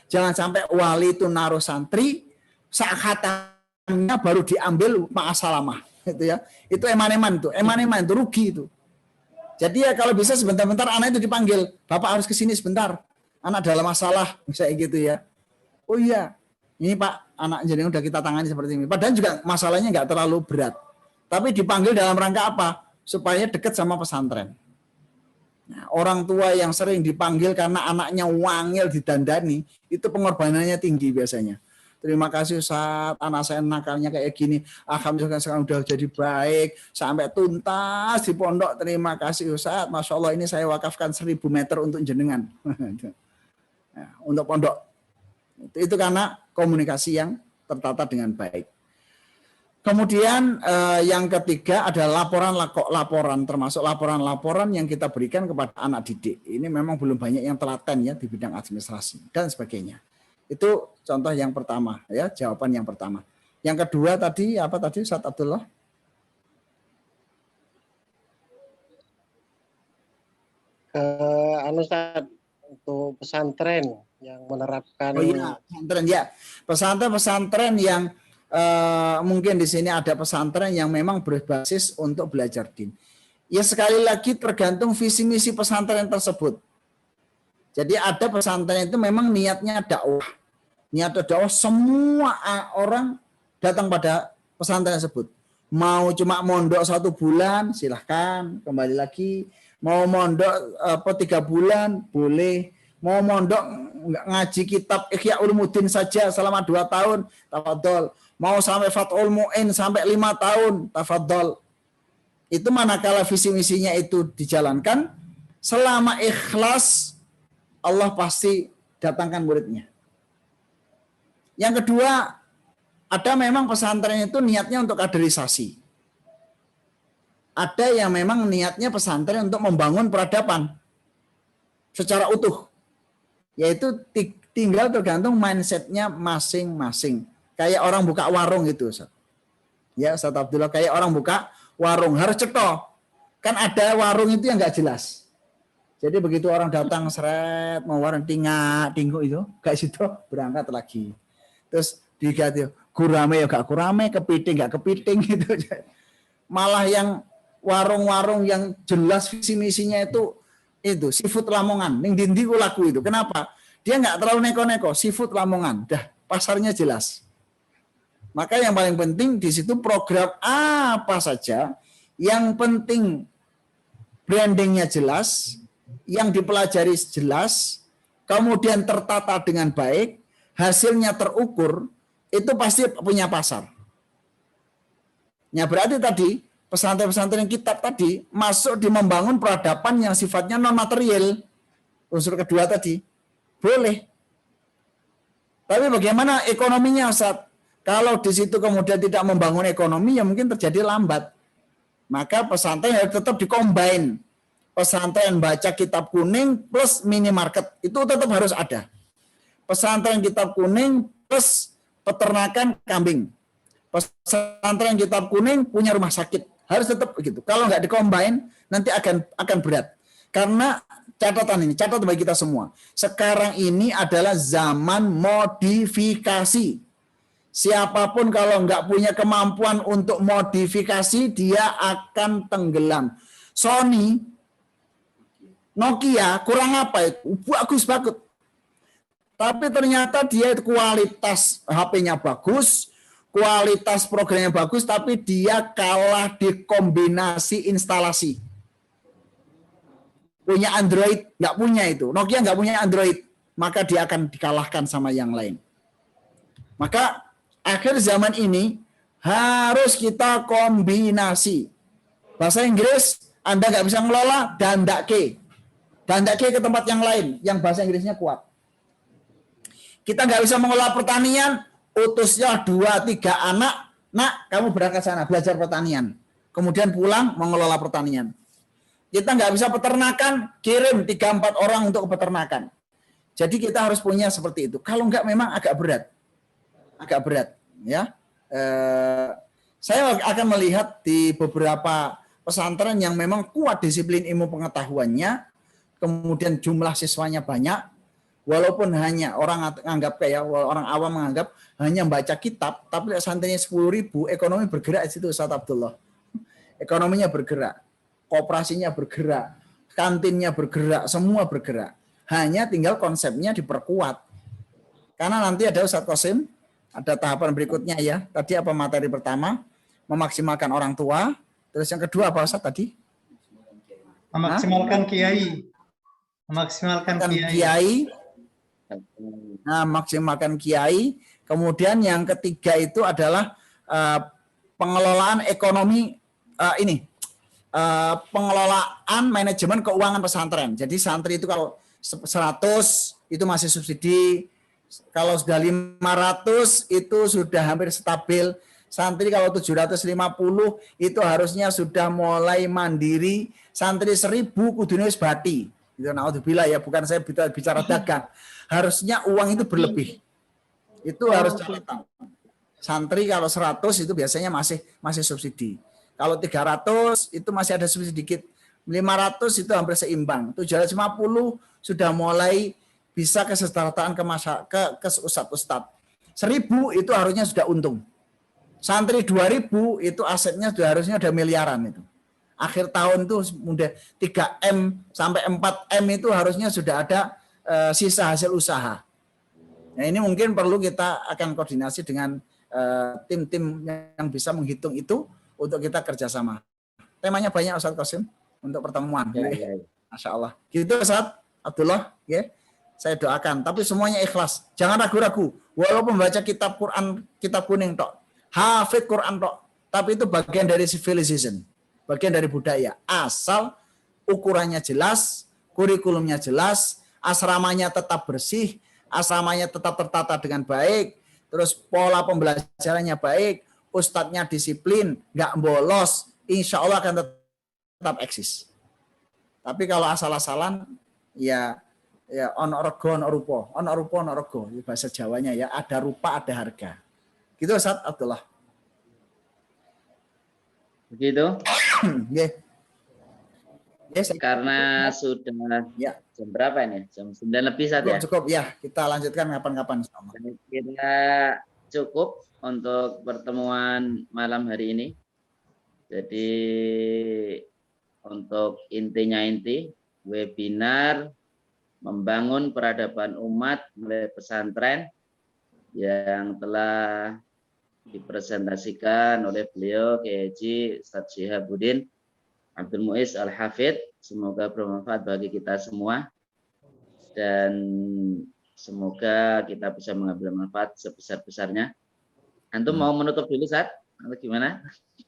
jangan sampai wali itu naruh santri, saat khatamnya baru diambil ma'asalamah. Itu ya. Itu eman-eman itu rugi itu. Jadi ya kalau bisa sebentar-bentar anak itu dipanggil, Bapak harus ke sini sebentar, anak dalam masalah, misalnya gitu ya. Oh iya, ini Pak, anak jadi udah kita tangani seperti ini. Padahal juga masalahnya nggak terlalu berat. Tapi dipanggil dalam rangka apa? Supaya dekat sama pesantren. Nah, orang tua yang sering dipanggil karena anaknya wangil didandani, itu pengorbanannya tinggi biasanya. Terima kasih Ustaz, anak saya nakalnya kayak gini. Alhamdulillah sekarang udah jadi baik. Sampai tuntas di pondok. Terima kasih Ustaz. Masya Allah ini saya wakafkan 1.000 meter untuk jenengan. Nah, untuk pondok. Itu karena komunikasi yang tertata dengan baik. Kemudian yang ketiga ada laporan, termasuk laporan-laporan yang kita berikan kepada anak didik. Ini memang belum banyak yang telaten ya di bidang administrasi dan sebagainya. Itu contoh yang pertama ya, jawaban yang pertama. Yang kedua tadi apa tadi Ustaz Abdullah? anu Ustaz, untuk pesantren yang menerapkan Oh iya, pesantren ya. Pesantren-pesantren yang mungkin di sini ada pesantren yang memang berbasis untuk belajar din. Ya sekali lagi tergantung visi misi pesantren tersebut. Jadi ada pesantren itu memang niatnya dakwah. Niat dakwah semua orang datang pada pesantren tersebut. Mau cuma mondok 1 bulan silahkan kembali lagi. Mau mondok 3 bulan boleh. Mau mondok ngaji kitab Ihya Ulumuddin saja selama 2 tahun, tafadhol. Mau sampai Fathul Mu'in sampai 5 tahun, tafadhol. Itu manakala visi misinya itu dijalankan, selama ikhlas Allah pasti datangkan muridnya. Yang kedua, ada memang pesantren itu niatnya untuk kaderisasi. Ada yang memang niatnya pesantren untuk membangun peradaban secara utuh. Yaitu tinggal tergantung mindsetnya masing-masing. Kayak orang buka warung gitu, Ustaz. Ya, Ustaz Abdullah, kayak orang buka warung harus cetok. Kan ada warung itu yang nggak jelas. Jadi begitu orang datang seret mau warung tinggu itu, gak situ berangkat lagi. Terus diganti gurame ya gak gurame, kepiting gak kepiting gitu. Malah yang warung-warung yang jelas visi misinya itu seafood Lamongan, ning dindi ku laku itu. Kenapa? Dia nggak terlalu neko-neko, seafood Lamongan. Dah pasarnya jelas. Maka yang paling penting di situ program apa saja, yang penting brandingnya jelas, yang dipelajari jelas, kemudian tertata dengan baik, hasilnya terukur, itu pasti punya pasar. Ya berarti tadi pesantren-pesantren kitab tadi masuk di membangun peradaban yang sifatnya non material. Unsur kedua tadi boleh. Tapi bagaimana ekonominya, Ustaz? Kalau di situ kemudian tidak membangun ekonomi, ya mungkin terjadi lambat. Maka pesantren harus tetap dikombin. Pesantren baca kitab kuning plus minimarket itu tetap harus ada. Pesantren kitab kuning plus peternakan kambing. Pesantren kitab kuning punya rumah sakit. Harus tetap begitu. Kalau nggak dikombin, nanti akan berat. Karena catat bagi kita semua. Sekarang ini adalah zaman modifikasi. Siapapun kalau nggak punya kemampuan untuk modifikasi, dia akan tenggelam. Sony, Nokia, kurang apa itu? Bagus banget. Tapi ternyata dia kualitas HP-nya bagus, kualitas programnya bagus, tapi dia kalah di kombinasi instalasi. Punya Android, nggak punya itu. Nokia nggak punya Android, maka dia akan dikalahkan sama yang lain. Maka akhir zaman ini harus kita kombinasi. Bahasa Inggris Anda nggak bisa ngelola, dandake ke tempat yang lain, yang bahasa Inggrisnya kuat. Kita nggak bisa mengelola pertanian, utusnya 2-3 anak, nak kamu berangkat sana belajar pertanian. Kemudian pulang mengelola pertanian. Kita nggak bisa peternakan, kirim 3-4 orang untuk peternakan. Jadi kita harus punya seperti itu. Kalau nggak memang agak berat, ya. Saya akan melihat di beberapa pesantren yang memang kuat disiplin ilmu pengetahuannya, kemudian jumlah siswanya banyak, walaupun hanya orang anggap kayak orang awam menganggap hanya membaca kitab, tapi santrinya 10.000, ekonomi bergerak di situ, Ustaz Abdullah. Ekonominya bergerak, kooperasinya bergerak, kantinnya bergerak, semua bergerak. Hanya tinggal konsepnya diperkuat. Karena nanti ada Ustaz Qasim, ada tahapan berikutnya ya. Tadi apa materi pertama? Memaksimalkan orang tua. Terus yang kedua apa Ustaz tadi? Memaksimalkan kiai. Memaksimalkan kiai. Nah, maksimalkan kiai. Kemudian yang ketiga itu adalah pengelolaan ekonomi pengelolaan manajemen keuangan pesantren. Jadi santri itu kalau 100 itu masih subsidi. Kalau sudah 500 itu sudah hampir stabil. Santri kalau 750 itu harusnya sudah mulai mandiri. Santri 1000 kudune wis bati. Itu naudzubillah ya, bukan saya bicara dagang. Harusnya uang itu berlebih. Itu harus catatan. Santri kalau 100 itu biasanya masih subsidi. Kalau 300 itu masih ada subsidi dikit. 500 itu hampir seimbang. 750 sudah mulai bisa kesetaraan ke ustadz-ustadz. 1000 itu harusnya sudah untung. Santri 2000 itu asetnya sudah harusnya udah miliaran itu. Akhir tahun itu mudah 3M sampai 4M itu harusnya sudah ada sisa hasil usaha. Nah, ini mungkin perlu kita akan koordinasi dengan tim-tim yang bisa menghitung itu untuk kita kerjasama. Temanya banyak Ustaz Qasim untuk pertemuan. Ya. Masya Allah. Gitu Ustaz Abdullah. Ya. Saya doakan. Tapi semuanya ikhlas. Jangan ragu-ragu. Walaupun membaca kitab Quran, kitab kuning tok. Hafid Quran tok. Tapi itu bagian dari civilization. Bagian dari budaya. Asal ukurannya jelas, kurikulumnya jelas, asramanya tetap bersih, asramanya tetap tertata dengan baik, terus pola pembelajarannya baik, ustadznya disiplin, nggak bolos, insya Allah akan tetap eksis. Tapi kalau asal-asalan, ya ono rego, ono rupa, ono rupa, ono rego, bahasa Jawanya ya, ada rupa, ada harga. Gitu Ustaz Abdullah. Begitu? Yeah. Yes, karena sudah jam berapa ini? Jam 9 lebih saat ya? Cukup ya, kita lanjutkan kapan-kapan. Kita cukup untuk pertemuan malam hari ini. Jadi untuk intinya webinar membangun peradaban umat melalui pesantren yang telah dipresentasikan oleh beliau Kiai Ustadz Syihabuddin Abdul Muiz Al-Hafidh. Semoga bermanfaat bagi kita semua dan semoga kita bisa mengambil manfaat sebesar-besarnya. Antum mau menutup dulu Ustaz? Atau gimana?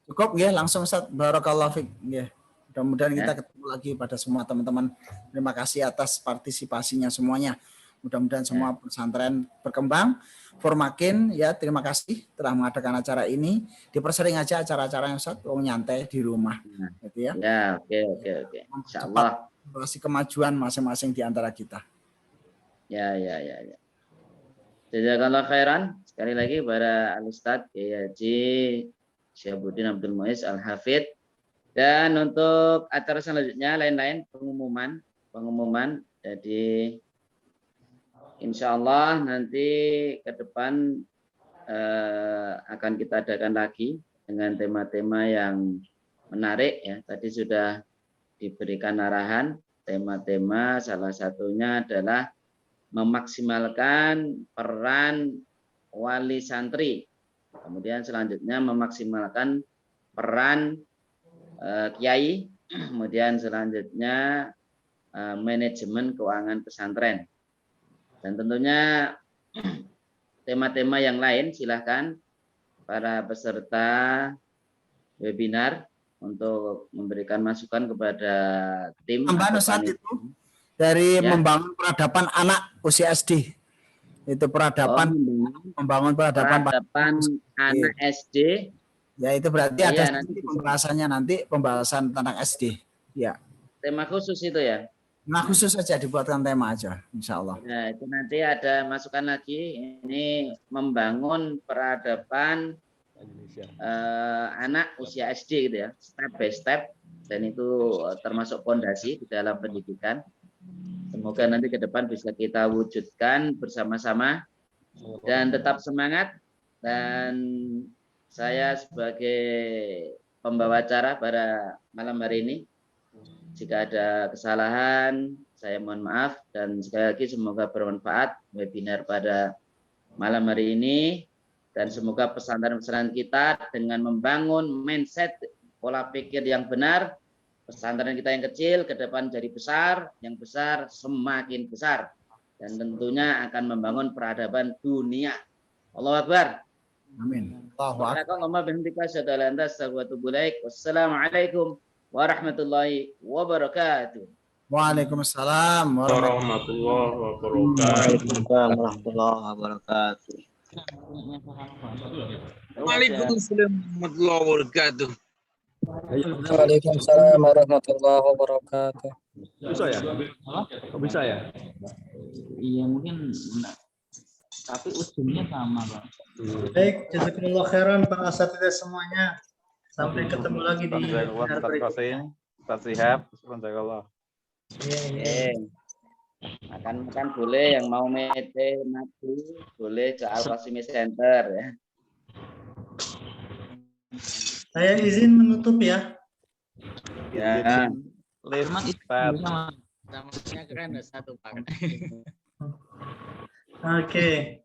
Cukup ya, langsung Ustaz. Barakallahu fiik. Ya. Mudah-mudahan kita ketemu lagi pada semua teman-teman. Terima kasih atas partisipasinya semuanya. Mudah-mudahan semua pesantren berkembang. Formakin ya, terima kasih telah mengadakan acara ini. Dipersering aja acara-acara yang Ustaz, nyantai di rumah. Gitu ya. Ya, oke. Insyaallah. Masih kemajuan masing-masing di antara kita. Ya. Jazakallah khairan. Sekali lagi para Al-Ustadz Kiai Haji Syihabuddin Abdul Muiz Al-Hafidh. Dan untuk acara selanjutnya lain-lain pengumuman. Jadi insya Allah nanti ke depan akan kita adakan lagi dengan tema-tema yang menarik ya. Tadi sudah diberikan arahan tema-tema, salah satunya adalah memaksimalkan peran wali santri. Kemudian selanjutnya memaksimalkan peran kiai. Kemudian selanjutnya manajemen keuangan pesantren. Dan tentunya tema-tema yang lain silahkan para peserta webinar untuk memberikan masukan kepada tim. Tambahan saat itu dari membangun peradaban anak usia SD. Itu peradaban membangun peradaban anak SD. Ya itu berarti ada nanti pembahasan tentang SD. Ya. Tema khusus itu ya. Nah khusus saja dibuatkan tema aja, insya Allah. Nah itu nanti ada masukan lagi, ini membangun peradaban anak usia SD gitu ya, step by step, dan itu termasuk fondasi di dalam pendidikan. Semoga nanti ke depan bisa kita wujudkan bersama-sama dan tetap semangat. Dan saya sebagai pembawa acara pada malam hari ini, jika ada kesalahan, saya mohon maaf, dan sekali lagi semoga bermanfaat webinar pada malam hari ini, dan semoga pesantren-pesantren kita dengan membangun mindset pola pikir yang benar, pesantren kita yang kecil ke depan jadi besar, yang besar semakin besar, dan tentunya akan membangun peradaban dunia. Allahu Akbar. Amin. Wassalamualaikum warahmatullahi wabarakatuh. Waalaikumsalam warahmatullahi wabarakatuh. Waalaikumsalam warahmatullahi wabarakatuh. Waalaikumsalam warahmatullahi wabarakatuh. Bisa ya? Bisa ya? Iya mungkin enggak. Tapi ujungnya sama, Pak. Baik, jazakumullah khairan para asatidzah semuanya. Sampai ketemu lagi di webinar berikutnya. Ustaz Syihab. Subhanallah. Makan boleh, yang mau mete mati boleh ke Al-Qasimi Center ya. Saya izin menutup ya. Ya. Firman itu Namanya keren satu Pak. Oke.